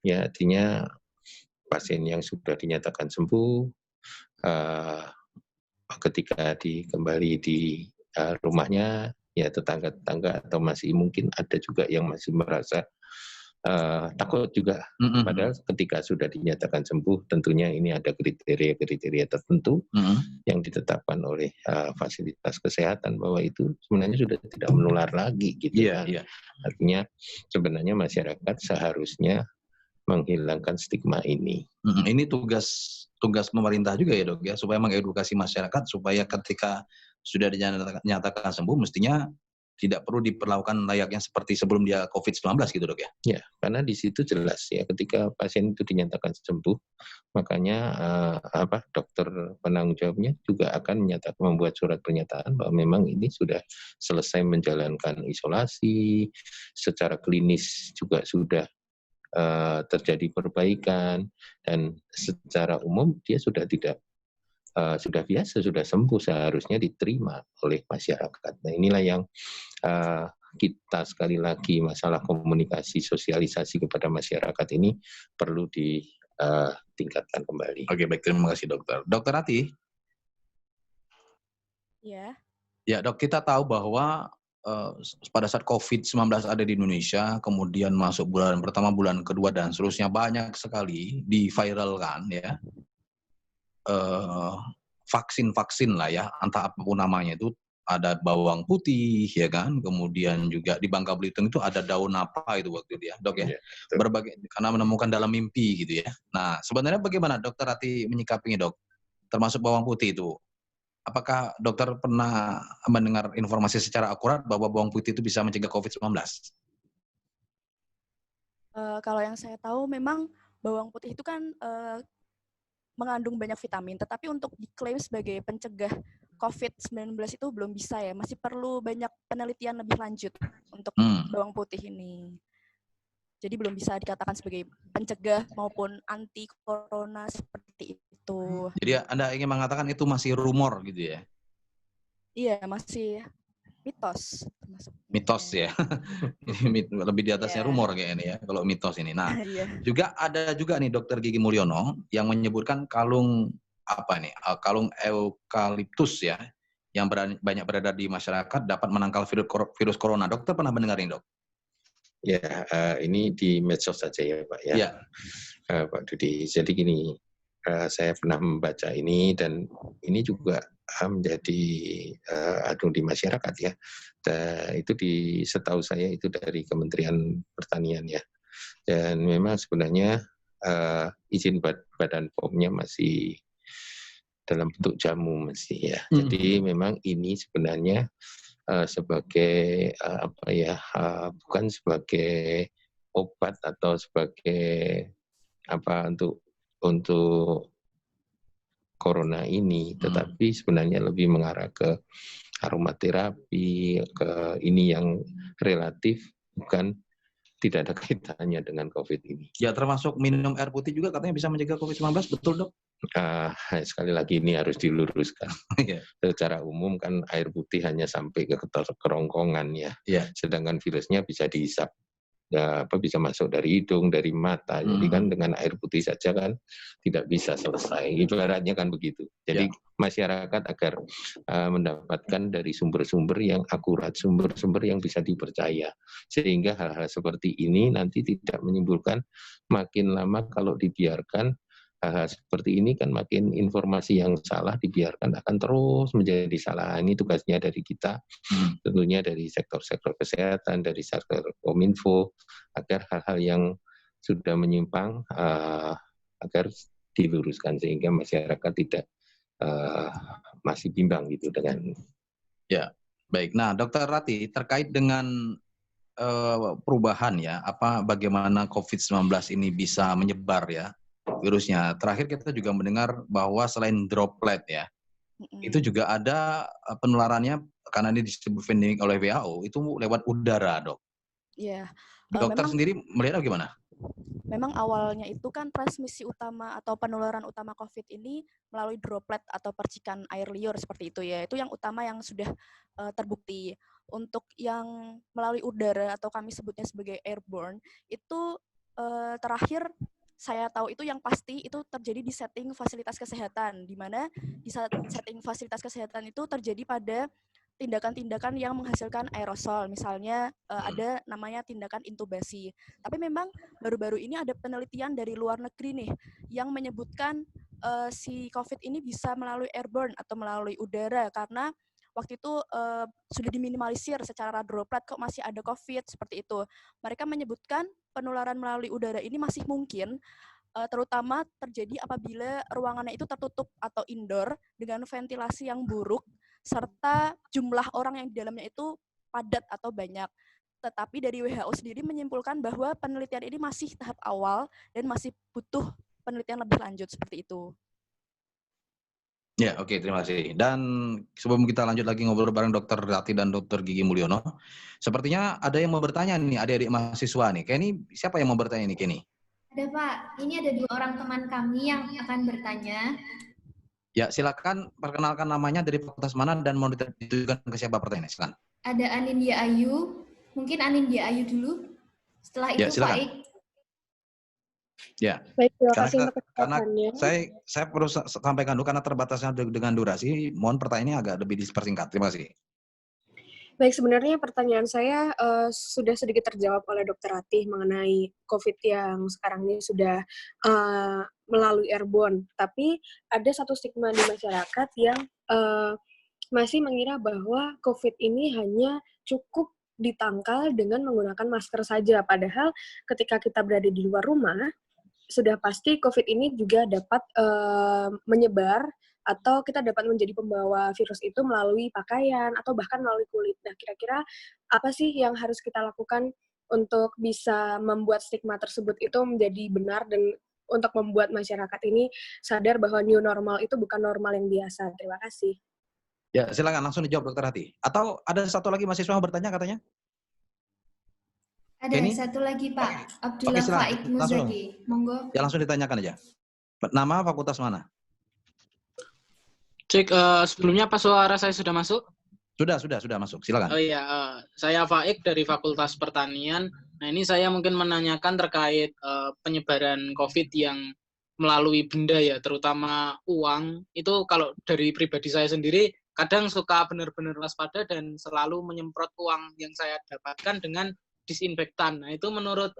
Ya, artinya pasien yang sudah dinyatakan sembuh, ketika kembali di rumahnya, ya tetangga-tetangga atau masih mungkin ada juga yang masih merasa takut juga. Padahal ketika sudah dinyatakan sembuh, tentunya ini ada kriteria-kriteria tertentu yang ditetapkan oleh fasilitas kesehatan bahwa itu sebenarnya sudah tidak menular lagi, gitu kan. Artinya sebenarnya masyarakat seharusnya menghilangkan stigma ini. Ini tugas pemerintah juga ya dok ya, supaya mengedukasi masyarakat supaya ketika sudah dinyatakan sembuh mestinya tidak perlu diperlakukan layaknya seperti sebelum dia COVID-19 gitu dok ya? Ya, karena di situ jelas ya ketika pasien itu dinyatakan sembuh, makanya dokter penanggung jawabnya juga akan membuat surat pernyataan bahwa memang ini sudah selesai menjalankan isolasi, secara klinis juga sudah terjadi perbaikan, dan secara umum dia sudah biasa, sudah sembuh, seharusnya diterima oleh masyarakat. Nah inilah yang kita sekali lagi masalah komunikasi, sosialisasi kepada masyarakat ini perlu ditingkatkan kembali. Oke, baik, terima kasih dokter. Dokter Ati? Ya. Ya dok, kita tahu bahwa pada saat COVID-19 ada di Indonesia, kemudian masuk bulan pertama, bulan kedua, dan seterusnya banyak sekali diviralkan ya. Vaksin-vaksin lah ya, entah apapun namanya itu, ada bawang putih ya kan, kemudian juga di Bangka Belitung itu ada daun apa itu waktu itu ya dok ya, berbagai, karena menemukan dalam mimpi gitu ya. Nah sebenarnya bagaimana dokter Ati menyikapinya dok, termasuk bawang putih itu? Apakah dokter pernah mendengar informasi secara akurat bahwa bawang putih itu bisa mencegah COVID-19? Kalau yang saya tahu memang bawang putih itu kan mengandung banyak vitamin, tetapi untuk diklaim sebagai pencegah COVID-19 itu belum bisa ya, masih perlu banyak penelitian lebih lanjut untuk bawang putih ini. Jadi belum bisa dikatakan sebagai pencegah maupun anti corona seperti itu. Jadi Anda ingin mengatakan itu masih rumor gitu ya? Iya, masih mitos. Mitos ya, lebih di atasnya rumor kayak ini ya, kalau mitos ini. Nah, juga ada juga nih Dokter Gigi Mulyono yang menyebutkan kalung kalung eukaliptus ya, yang banyak beredar di masyarakat dapat menangkal virus corona. Dokter pernah mendengar ini dok? Ya, ini di medsos saja ya Pak ya. Pak Dudi. Jadi gini, saya pernah membaca ini dan ini juga menjadi di masyarakat ya. Itu setahu saya itu dari Kementerian Pertanian ya. Dan memang sebenarnya izin Badan POM-nya masih dalam bentuk jamu masih ya. Jadi memang ini sebenarnya sebagai bukan sebagai obat atau sebagai untuk corona ini, tetapi sebenarnya lebih mengarah ke aromaterapi, ke ini yang relatif bukan tidak ada kaitannya dengan COVID ini. Ya, termasuk minum air putih juga katanya bisa mencegah COVID-19, betul dok? Sekali lagi ini harus diluruskan. Secara umum kan air putih hanya sampai ke kerongkongan ya. Sedangkan virusnya bisa dihisap, bisa masuk dari hidung, dari mata. Jadi kan dengan air putih saja kan tidak bisa selesai. Ibaratnya kan begitu. Jadi masyarakat agar mendapatkan dari sumber-sumber yang akurat, sumber-sumber yang bisa dipercaya. Sehingga hal-hal seperti ini nanti tidak menimbulkan, makin lama kalau dibiarkan hal-hal seperti ini kan makin informasi yang salah dibiarkan akan terus menjadi salah. Ini tugasnya dari kita, tentunya dari sektor-sektor kesehatan, dari sektor Kominfo, agar hal-hal yang sudah menyimpang agar diluruskan sehingga masyarakat tidak masih bimbang gitu dengan. Ya, baik. Nah, Dokter Rati terkait dengan perubahan ya, bagaimana COVID-19 ini bisa menyebar ya virusnya. Terakhir kita juga mendengar bahwa selain droplet ya, itu juga ada penularannya karena ini disebut pandemik oleh WHO itu lewat udara dok. Iya. Dokter sendiri melihat bagaimana? memang awalnya itu kan transmisi utama atau penularan utama COVID ini melalui droplet atau percikan air liur seperti itu ya. Itu yang utama yang sudah terbukti. Untuk yang melalui udara atau kami sebutnya sebagai airborne, itu terakhir saya tahu itu yang pasti itu terjadi di setting fasilitas kesehatan, di mana di setting fasilitas kesehatan itu terjadi pada tindakan-tindakan yang menghasilkan aerosol, misalnya ada namanya tindakan intubasi. Tapi memang baru-baru ini ada penelitian dari luar negeri nih yang menyebutkan si COVID ini bisa melalui airborne atau melalui udara, karena waktu itu sudah diminimalisir secara droplet kok masih ada COVID seperti itu. Mereka menyebutkan penularan melalui udara ini masih mungkin, terutama terjadi apabila ruangannya itu tertutup atau indoor dengan ventilasi yang buruk, serta jumlah orang yang di dalamnya itu padat atau banyak. Tetapi dari WHO sendiri menyimpulkan bahwa penelitian ini masih tahap awal dan masih butuh penelitian lebih lanjut seperti itu. Ya, oke, terima kasih. Dan sebelum kita lanjut lagi ngobrol bareng Dr. Rati dan Dr. Gigi Mulyono, sepertinya ada yang mau bertanya nih, adik-adik mahasiswa nih. Kenny, siapa yang mau bertanya nih, Kenny? Ada Pak, ini ada 2 orang teman kami yang akan bertanya. Ya, silakan perkenalkan namanya, dari fakultas mana, dan mau ditujukan ke siapa pertanyaannya, silakan. Ada Anindya Ayu, mungkin Anindya Ayu dulu, setelah itu silakan. Faik. Ya, baik, terima kasih karena, untuk pertanyaannya. saya perlu sampaikan dulu karena terbatasnya dengan durasi, mohon pertanyaannya agak lebih dipersingkat. Terima kasih. Baik, sebenarnya pertanyaan saya sudah sedikit terjawab oleh Dr. Ratih mengenai COVID yang sekarang ini sudah melalui airborne. Tapi ada satu stigma di masyarakat yang masih mengira bahwa COVID ini hanya cukup ditangkal dengan menggunakan masker saja. Padahal ketika kita berada di luar rumah, sudah pasti COVID ini juga dapat menyebar atau kita dapat menjadi pembawa virus itu melalui pakaian atau bahkan melalui kulit. Nah, kira-kira apa sih yang harus kita lakukan untuk bisa membuat stigma tersebut itu menjadi benar dan untuk membuat masyarakat ini sadar bahwa new normal itu bukan normal yang biasa. Terima kasih. Ya, silakan langsung dijawab Dr. Hati. Atau ada satu lagi mahasiswa yang bertanya katanya? Ada Kenny? satu lagi Pak, Abdullah Faik Muzaki. Monggo. Ya, langsung ditanyakan aja. Nama fakultas mana? Cek, sebelumnya apa suara saya sudah masuk? Sudah masuk. Silakan. Oh iya, saya Faik dari Fakultas Pertanian. Nah, ini saya mungkin menanyakan terkait penyebaran COVID yang melalui benda ya, terutama uang. Itu kalau dari pribadi saya sendiri, kadang suka benar-benar waspada dan selalu menyemprot uang yang saya dapatkan dengan disinfektan. Nah, itu menurut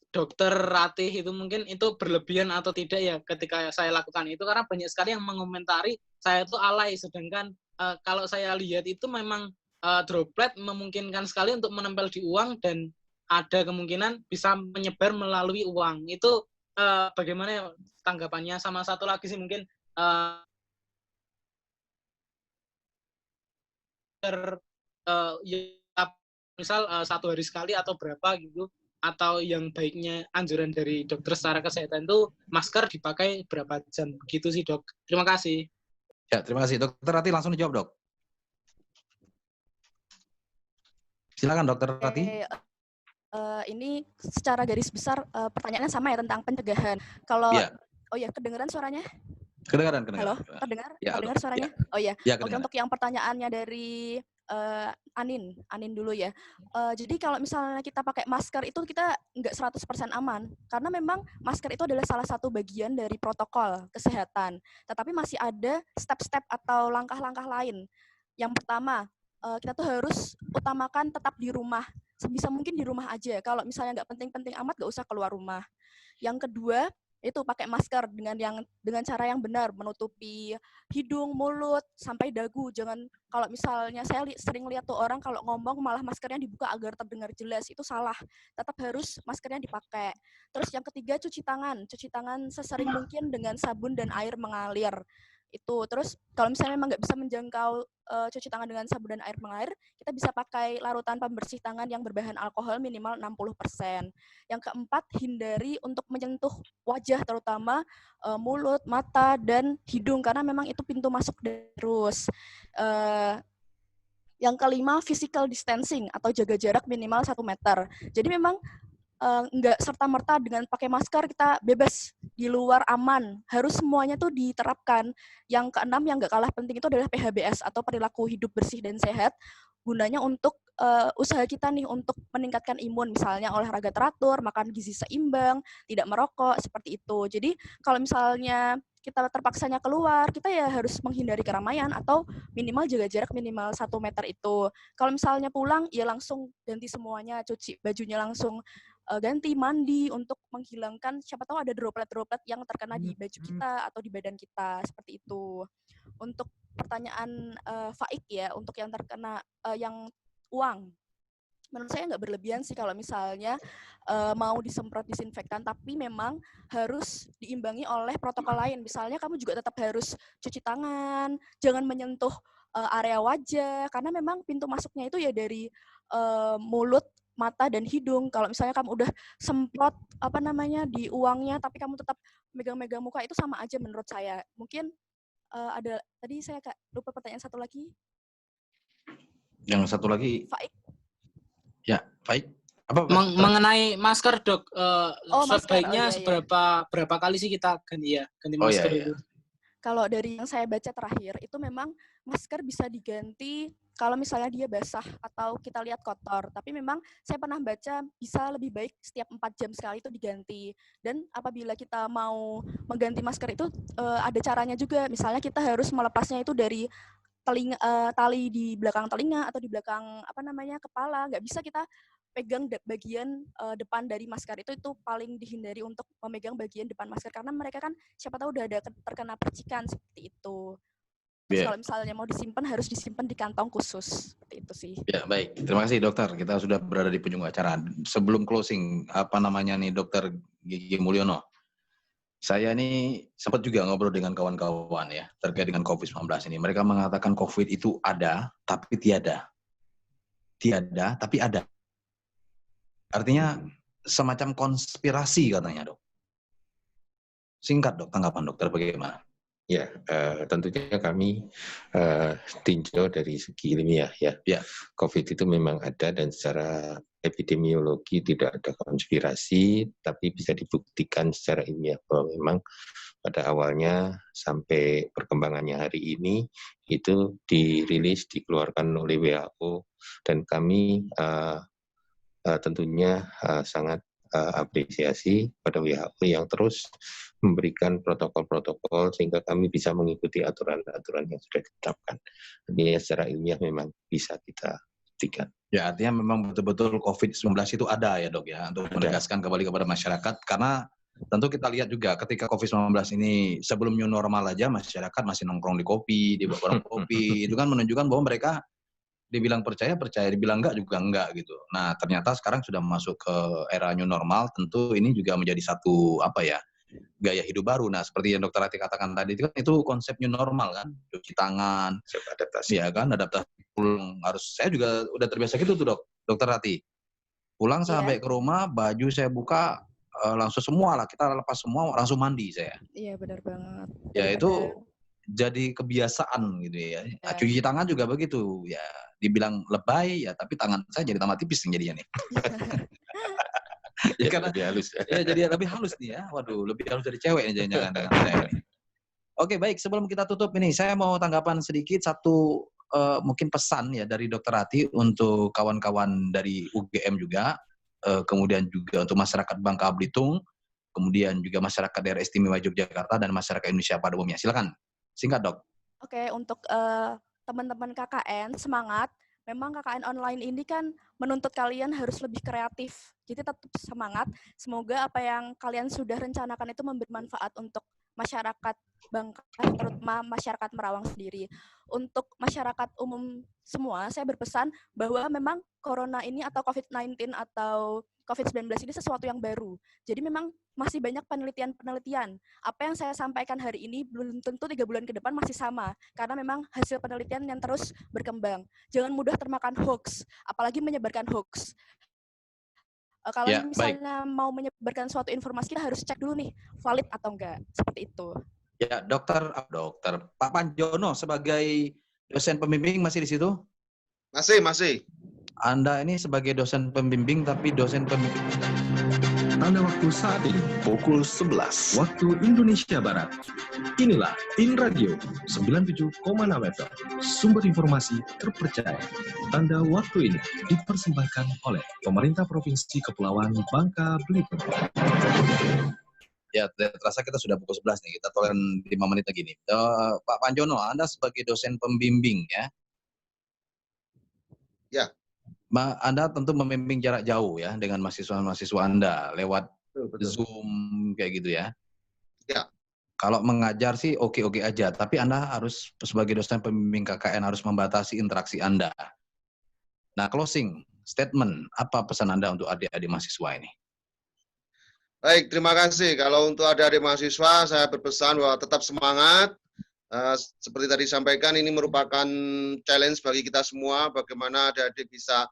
Dokter Ratih itu mungkin itu berlebihan atau tidak ya ketika saya lakukan itu, karena banyak sekali yang mengomentari saya itu alay, sedangkan kalau saya lihat itu memang droplet memungkinkan sekali untuk menempel di uang dan ada kemungkinan bisa menyebar melalui uang. Itu bagaimana tanggapannya? Sama satu lagi sih mungkin misal 1 hari sekali atau berapa gitu, atau yang baiknya anjuran dari dokter secara kesehatan itu masker dipakai berapa jam gitu sih dok. Terima kasih. Ya, terima kasih. Dokter Rati langsung dijawab dok. Silakan Dokter Rati. Ini secara garis besar pertanyaannya sama ya tentang pencegahan. Kalau oh ya, kedengaran suaranya? Kedengaran. Halo, terdengar? Ya, terdengar suaranya? Ya. Oh ya. Oke, untuk yang pertanyaannya dari Anin dulu ya. Jadi kalau misalnya kita pakai masker itu kita nggak 100% aman, karena memang masker itu adalah salah satu bagian dari protokol kesehatan. Tetapi masih ada step-step atau langkah-langkah lain. Yang pertama, kita tuh harus utamakan tetap di rumah. Sebisa mungkin di rumah aja. Kalau misalnya nggak penting-penting amat, nggak usah keluar rumah. Yang kedua, itu pakai masker dengan cara yang benar, menutupi hidung, mulut, sampai dagu. Jangan, kalau misalnya saya sering lihat tuh orang kalau ngomong malah maskernya dibuka agar terdengar jelas, itu salah. Tetap harus maskernya dipakai. Terus yang ketiga, cuci tangan sesering mungkin dengan sabun dan air mengalir. Itu terus kalau misalnya memang nggak bisa menjangkau cuci tangan dengan sabun dan air mengalir, kita bisa pakai larutan pembersih tangan yang berbahan alkohol minimal 60%. Yang keempat, hindari untuk menyentuh wajah, terutama mulut, mata, dan hidung, karena memang itu pintu masuk virus. Yang kelima, physical distancing atau jaga jarak minimal 1 meter. Jadi memang nggak serta-merta dengan pakai masker kita bebas di luar aman. Harus semuanya tuh diterapkan. Yang keenam yang nggak kalah penting itu adalah PHBS atau perilaku hidup bersih dan sehat. Gunanya untuk usaha kita nih untuk meningkatkan imun, misalnya olahraga teratur, makan gizi seimbang, tidak merokok, seperti itu. Jadi kalau misalnya kita terpaksanya keluar, kita ya harus menghindari keramaian atau minimal jaga jarak minimal 1 meter itu. Kalau misalnya pulang, ya langsung ganti semuanya, cuci bajunya langsung ganti, mandi untuk menghilangkan siapa tahu ada droplet-droplet yang terkena di baju kita atau di badan kita, seperti itu. Untuk pertanyaan Faik ya, untuk yang terkena yang uang, menurut saya nggak berlebihan sih kalau misalnya mau disemprot disinfektan, tapi memang harus diimbangi oleh protokol lain. Misalnya kamu juga tetap harus cuci tangan, jangan menyentuh area wajah, karena memang pintu masuknya itu ya dari mulut, mata, dan hidung. Kalau misalnya kamu udah semprot di uangnya, tapi kamu tetap megang-megang muka, itu sama aja menurut saya. Mungkin ada tadi saya lupa pertanyaan satu lagi. Yang satu lagi. Faik. Ya, Faik. Mengenai masker, Dok. Sebaiknya masker. berapa kali sih kita ganti masker itu? Kalau dari yang saya baca terakhir, itu memang masker bisa diganti kalau misalnya dia basah atau kita lihat kotor. Tapi memang saya pernah baca bisa lebih baik setiap 4 jam sekali itu diganti. Dan apabila kita mau mengganti masker itu ada caranya juga. Misalnya kita harus melepasnya itu dari tali di belakang telinga atau di belakang kepala. Nggak bisa kita pegang bagian depan dari masker itu paling dihindari untuk memegang bagian depan masker karena mereka kan siapa tahu udah ada terkena percikan seperti itu. Terus kalau misalnya mau disimpan harus disimpan di kantong khusus seperti itu sih. Ya baik, terima kasih dokter. Kita sudah berada di penghujung acara. Sebelum closing Dokter Gigi Mulyono, saya ini sempat juga ngobrol dengan kawan-kawan ya terkait dengan COVID-19 ini. Mereka mengatakan COVID itu ada tapi tiada, tiada tapi ada. Artinya semacam konspirasi katanya, Dok. Singkat, Dok, tanggapan dokter bagaimana? Ya, tentunya kami tinjau dari segi ilmiah ya. COVID itu memang ada dan secara epidemiologi tidak ada konspirasi, tapi bisa dibuktikan secara ilmiah bahwa memang pada awalnya sampai perkembangannya hari ini itu dirilis, dikeluarkan oleh WHO dan kami tentunya sangat apresiasi pada WHO yang terus memberikan protokol-protokol sehingga kami bisa mengikuti aturan-aturan yang sudah ditetapkan. Artinya secara ilmiah memang bisa kita buktikan. Ya, artinya memang betul-betul COVID-19 itu ada ya, Dok ya, untuk menegaskan kembali kepada masyarakat karena tentu kita lihat juga ketika COVID-19 ini sebelum new normal aja masyarakat masih nongkrong di kopi, di warung kopi, itu kan menunjukkan bahwa mereka dibilang percaya, dibilang enggak gitu. Nah, ternyata sekarang sudah masuk ke era new normal, tentu ini juga menjadi satu gaya hidup baru. Nah, seperti yang Dokter Ati katakan tadi itu konsep new normal kan, cuci tangan, adaptasi ya kan, adaptasi pulang harus. Saya juga udah terbiasa gitu tuh, Dokter Ati. Pulang sampai ke rumah, baju saya buka langsung semua lah, kita lepas semua, langsung mandi saya. Iya, benar banget. Ya itu jadi kebiasaan gitu ya. Cuci tangan juga begitu ya. Dibilang lebay ya, tapi tangan saya jadi tambah tipis jadinya nih. Ya karena lebih halus. Ya jadi lebih halus nih ya. Waduh, lebih halus dari cewek nih jangan-jangan dengan saya ini. Oke, baik, sebelum kita tutup ini saya mau tanggapan sedikit satu mungkin pesan ya dari Dokter Ati untuk kawan-kawan dari UGM juga, kemudian juga untuk masyarakat Bangka Belitung, kemudian juga masyarakat daerah istimewa Yogyakarta dan masyarakat Indonesia pada umumnya. Silakan. Singkat, Dok. Oke, untuk teman-teman KKN, semangat. Memang KKN online ini kan menuntut kalian harus lebih kreatif. Jadi tetap semangat. Semoga apa yang kalian sudah rencanakan itu memberi manfaat untuk masyarakat Bangka, terutama masyarakat Merawang sendiri. Untuk masyarakat umum semua, saya berpesan bahwa memang Corona ini atau COVID-19 atau COVID-19 ini sesuatu yang baru. Jadi memang masih banyak penelitian-penelitian. Apa yang saya sampaikan hari ini belum tentu 3 bulan ke depan masih sama. Karena memang hasil penelitian yang terus berkembang. Jangan mudah termakan hoax, apalagi menyebarkan hoax. Kalau misalnya mau menyebarkan suatu informasi, kita harus cek dulu nih, valid atau enggak. Seperti itu. Ya, dokter Pak Panjono sebagai dosen pembimbing masih di situ? Masih. Anda ini sebagai dosen pembimbing, tapi dosen pembimbing Tanda waktu saat ini pukul 11 waktu Indonesia Barat. Inilah InRadio 97,6 FM. Sumber informasi terpercaya. Tanda waktu ini dipersembahkan oleh Pemerintah Provinsi Kepulauan Bangka Belitung. Ya, terasa kita sudah pukul 11 nih. Kita toleran 5 menit lagi nih. Pak Panjono, Anda sebagai dosen pembimbing ya. Ya. Anda tentu membimbing jarak jauh ya dengan mahasiswa-mahasiswa Anda lewat betul. Zoom kayak gitu ya. Ya. Kalau mengajar sih oke-oke aja, tapi Anda harus sebagai dosen pembimbing KKN harus membatasi interaksi Anda. Nah, closing statement, apa pesan Anda untuk adik-adik mahasiswa ini? Baik, terima kasih. Kalau untuk adik-adik mahasiswa, saya berpesan bahwa tetap semangat. Seperti tadi disampaikan, ini merupakan challenge bagi kita semua, bagaimana adik-adik bisa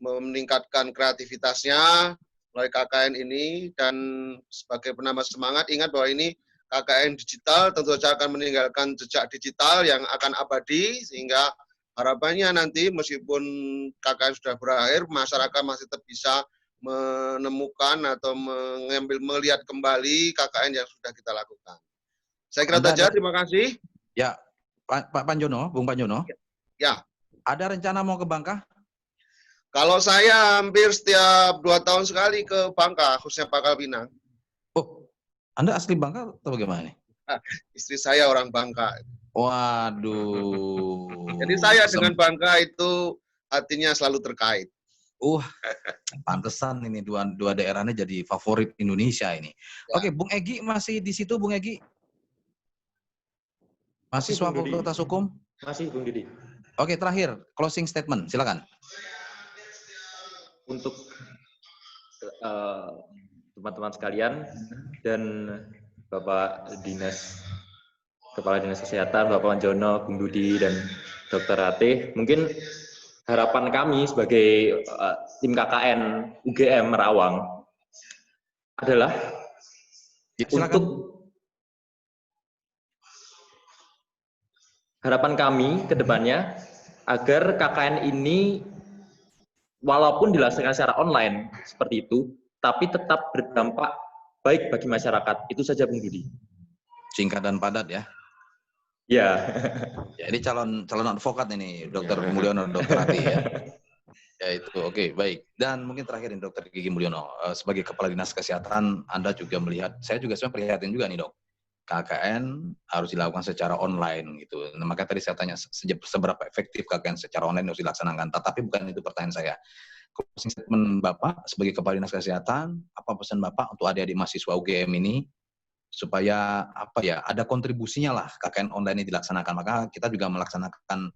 meningkatkan kreativitasnya melalui KKN ini, dan sebagai penambah semangat, ingat bahwa ini KKN digital, tentu saja akan meninggalkan jejak digital yang akan abadi, sehingga harapannya nanti meskipun KKN sudah berakhir, masyarakat masih tetap bisa menemukan atau melihat kembali KKN yang sudah kita lakukan. Saya kira saja, terima kasih. Ya, Pak Panjono, Bung Panjono. Ya. Ada rencana mau ke Bangka? Kalau saya hampir setiap 2 tahun sekali ke Bangka, khususnya Pangkal Pinang. Oh, Anda asli Bangka atau bagaimana nih? Istri saya orang Bangka. Waduh. Jadi saya dengan Bangka itu hatinya selalu terkait. Pantesan ini dua daerahnya jadi favorit Indonesia ini. Ya. Oke, Bung Egy masih di situ, Bung Egy? Mahasiswa Fakultas Hukum? Masih, Bung Didi. Oke, terakhir, closing statement, silakan. Untuk teman-teman sekalian dan Bapak Kepala Dinas Kesehatan, Bapak Panjono, Bung Dudi, dan Dr. Ratih, mungkin harapan kami sebagai tim KKN UGM Merawang adalah untuk harapan kami ke depannya agar KKN ini walaupun dilaksanakan secara online seperti itu, tapi tetap berdampak baik bagi masyarakat. Itu saja, Bung Dudi. Singkat dan padat ya. Ya. Ya, ini calon advokat ini, Dr. Mulyono, Dr. Ratih ya. Ya itu, oke, baik. Dan mungkin terakhir ini Dr. Gigi Mulyono, sebagai Kepala Dinas Kesehatan, Anda juga melihat, saya juga sebenarnya prihatin juga nih dok, KKN harus dilakukan secara online gitu. Nah, maka tadi saya tanya seberapa efektif KKN secara online harus dilaksanakan. Tapi bukan itu pertanyaan saya. Closing statement Bapak sebagai Kepala Dinas Kesehatan, apa pesan Bapak untuk adik-adik mahasiswa UGM ini supaya ada kontribusinya lah KKN online ini dilaksanakan. Maka kita juga melaksanakan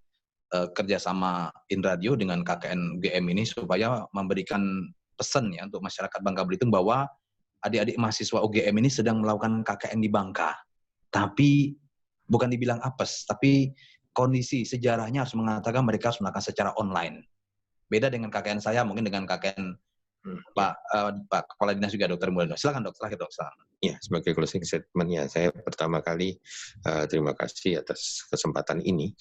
kerjasama InRadio dengan KKN UGM ini supaya memberikan pesan ya untuk masyarakat Bangka Belitung bahwa adik-adik mahasiswa UGM ini sedang melakukan KKN di Bangka. Tapi bukan dibilang apes, tapi kondisi sejarahnya harus mengatakan mereka harus melakukan secara online. Beda dengan KKN saya, mungkin dengan KKN Pak Kepala Dinas juga Dr. Mulyono. Silakan dok, terakhir dok. Ya, sebagai closing statement-nya, saya pertama kali terima kasih atas kesempatan ini.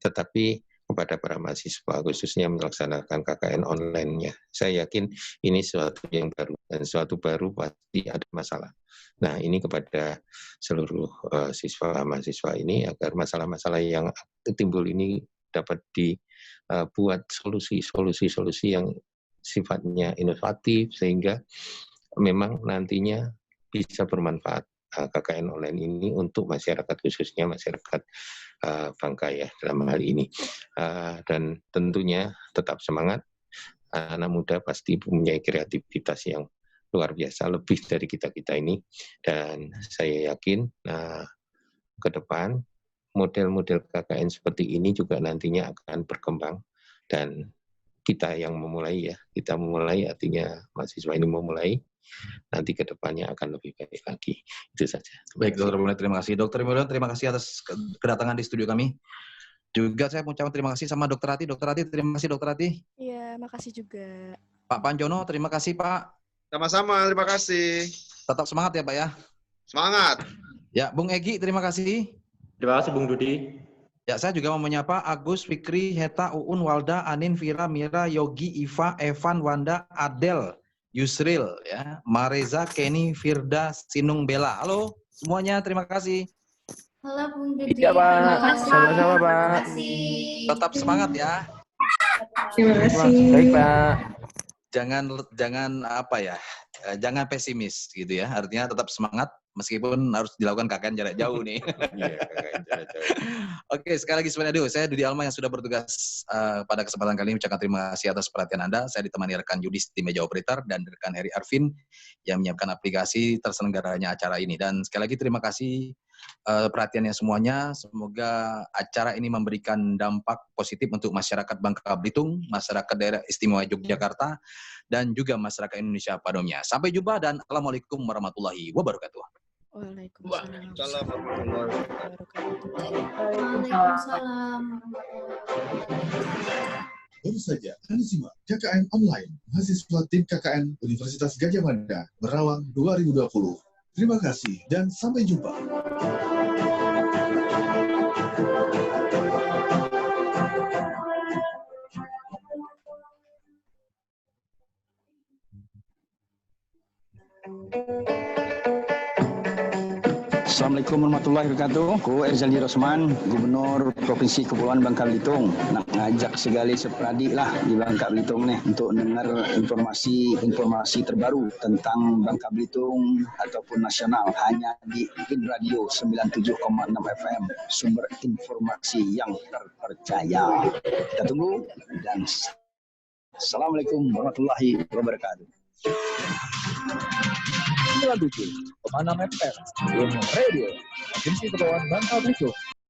Tetapi kepada para mahasiswa, khususnya melaksanakan KKN online-nya, saya yakin ini sesuatu yang baru, dan sesuatu baru pasti ada masalah. Nah, ini kepada seluruh siswa-mahasiswa ini, agar masalah-masalah yang timbul ini dapat dibuat solusi-solusi yang sifatnya inovatif, sehingga memang nantinya bisa bermanfaat KKN online ini untuk masyarakat, khususnya masyarakat Bangka ya dalam hal ini. Dan tentunya tetap semangat, anak muda pasti mempunyai kreativitas yang luar biasa, lebih dari kita-kita ini. Dan saya yakin ke depan model-model KKN seperti ini juga nantinya akan berkembang, dan kita yang memulai ya, kita memulai artinya mahasiswa ini memulai, nanti ke depannya akan lebih baik lagi. Itu saja. Baik, Dr. Mulyono, terima kasih. Dr. Mulyono, terima kasih atas kedatangan di studio kami. Juga saya mengucapkan terima kasih sama Dr. Ratih. Dr. Ratih, terima kasih Dr. Ratih. Iya, makasih juga. Pak Panjono, terima kasih Pak. Sama-sama, terima kasih. Tetap semangat ya Pak ya. Semangat. Ya, Bung Egy, terima kasih. Terima kasih Bung Dudi. Ya, saya juga mau menyapa Agus, Fikri, Heta, Uun, Walda, Anin, Vira, Mira, Yogi, Iva, Evan, Wanda, Adel, Yusril, ya, Mareza, Kenny, Firda, Sinung, Bella. Halo semuanya, terima kasih. Halo Bung Dede. Iya Pak, sama-sama Pak. Tetap semangat ya. Terima kasih. Baik Pak. Jangan apa ya, jangan pesimis gitu ya. Artinya tetap semangat meskipun harus dilakukan KKN jarak jauh nih. Iya, KKN jarak jauh. Oke, sekali lagi semuanya, saya Dudi Alma yang sudah bertugas pada kesempatan kali ini. Ucapkan terima kasih atas perhatian Anda. Saya ditemani rekan Yudis di meja operator dan rekan Heri Arvin yang menyiapkan aplikasi terselenggaranya acara ini. Dan sekali lagi terima kasih perhatiannya semuanya. Semoga acara ini memberikan dampak positif untuk masyarakat Bangka Belitung, masyarakat daerah istimewa Yogyakarta, dan juga masyarakat Indonesia pada umumnya. Sampai jumpa dan Assalamualaikum warahmatullahi wabarakatuh. Waalaikumsalam warahmatullahi Waalaikumsalam. Baru saja Anda simak KKN Online mahasiswa tim KKN Universitas Gadjah Mada Merawang 2020. Terima kasih dan sampai jumpa. Assalamualaikum warahmatullahi wabarakatuh. Aku Erzali Rosman, Gubernur Provinsi Kepulauan Bangka Belitung. Nak ngajak segala seperadik lah di Bangka Belitung nih untuk dengar informasi terbaru tentang Bangka Belitung ataupun nasional hanya di Radio 97,6 FM. Sumber informasi yang terpercaya. Kita tunggu dan Assalamualaikum warahmatullahi wabarakatuh. 97,6 FM, Radio Provinsi Kepulauan Bangka Belitung.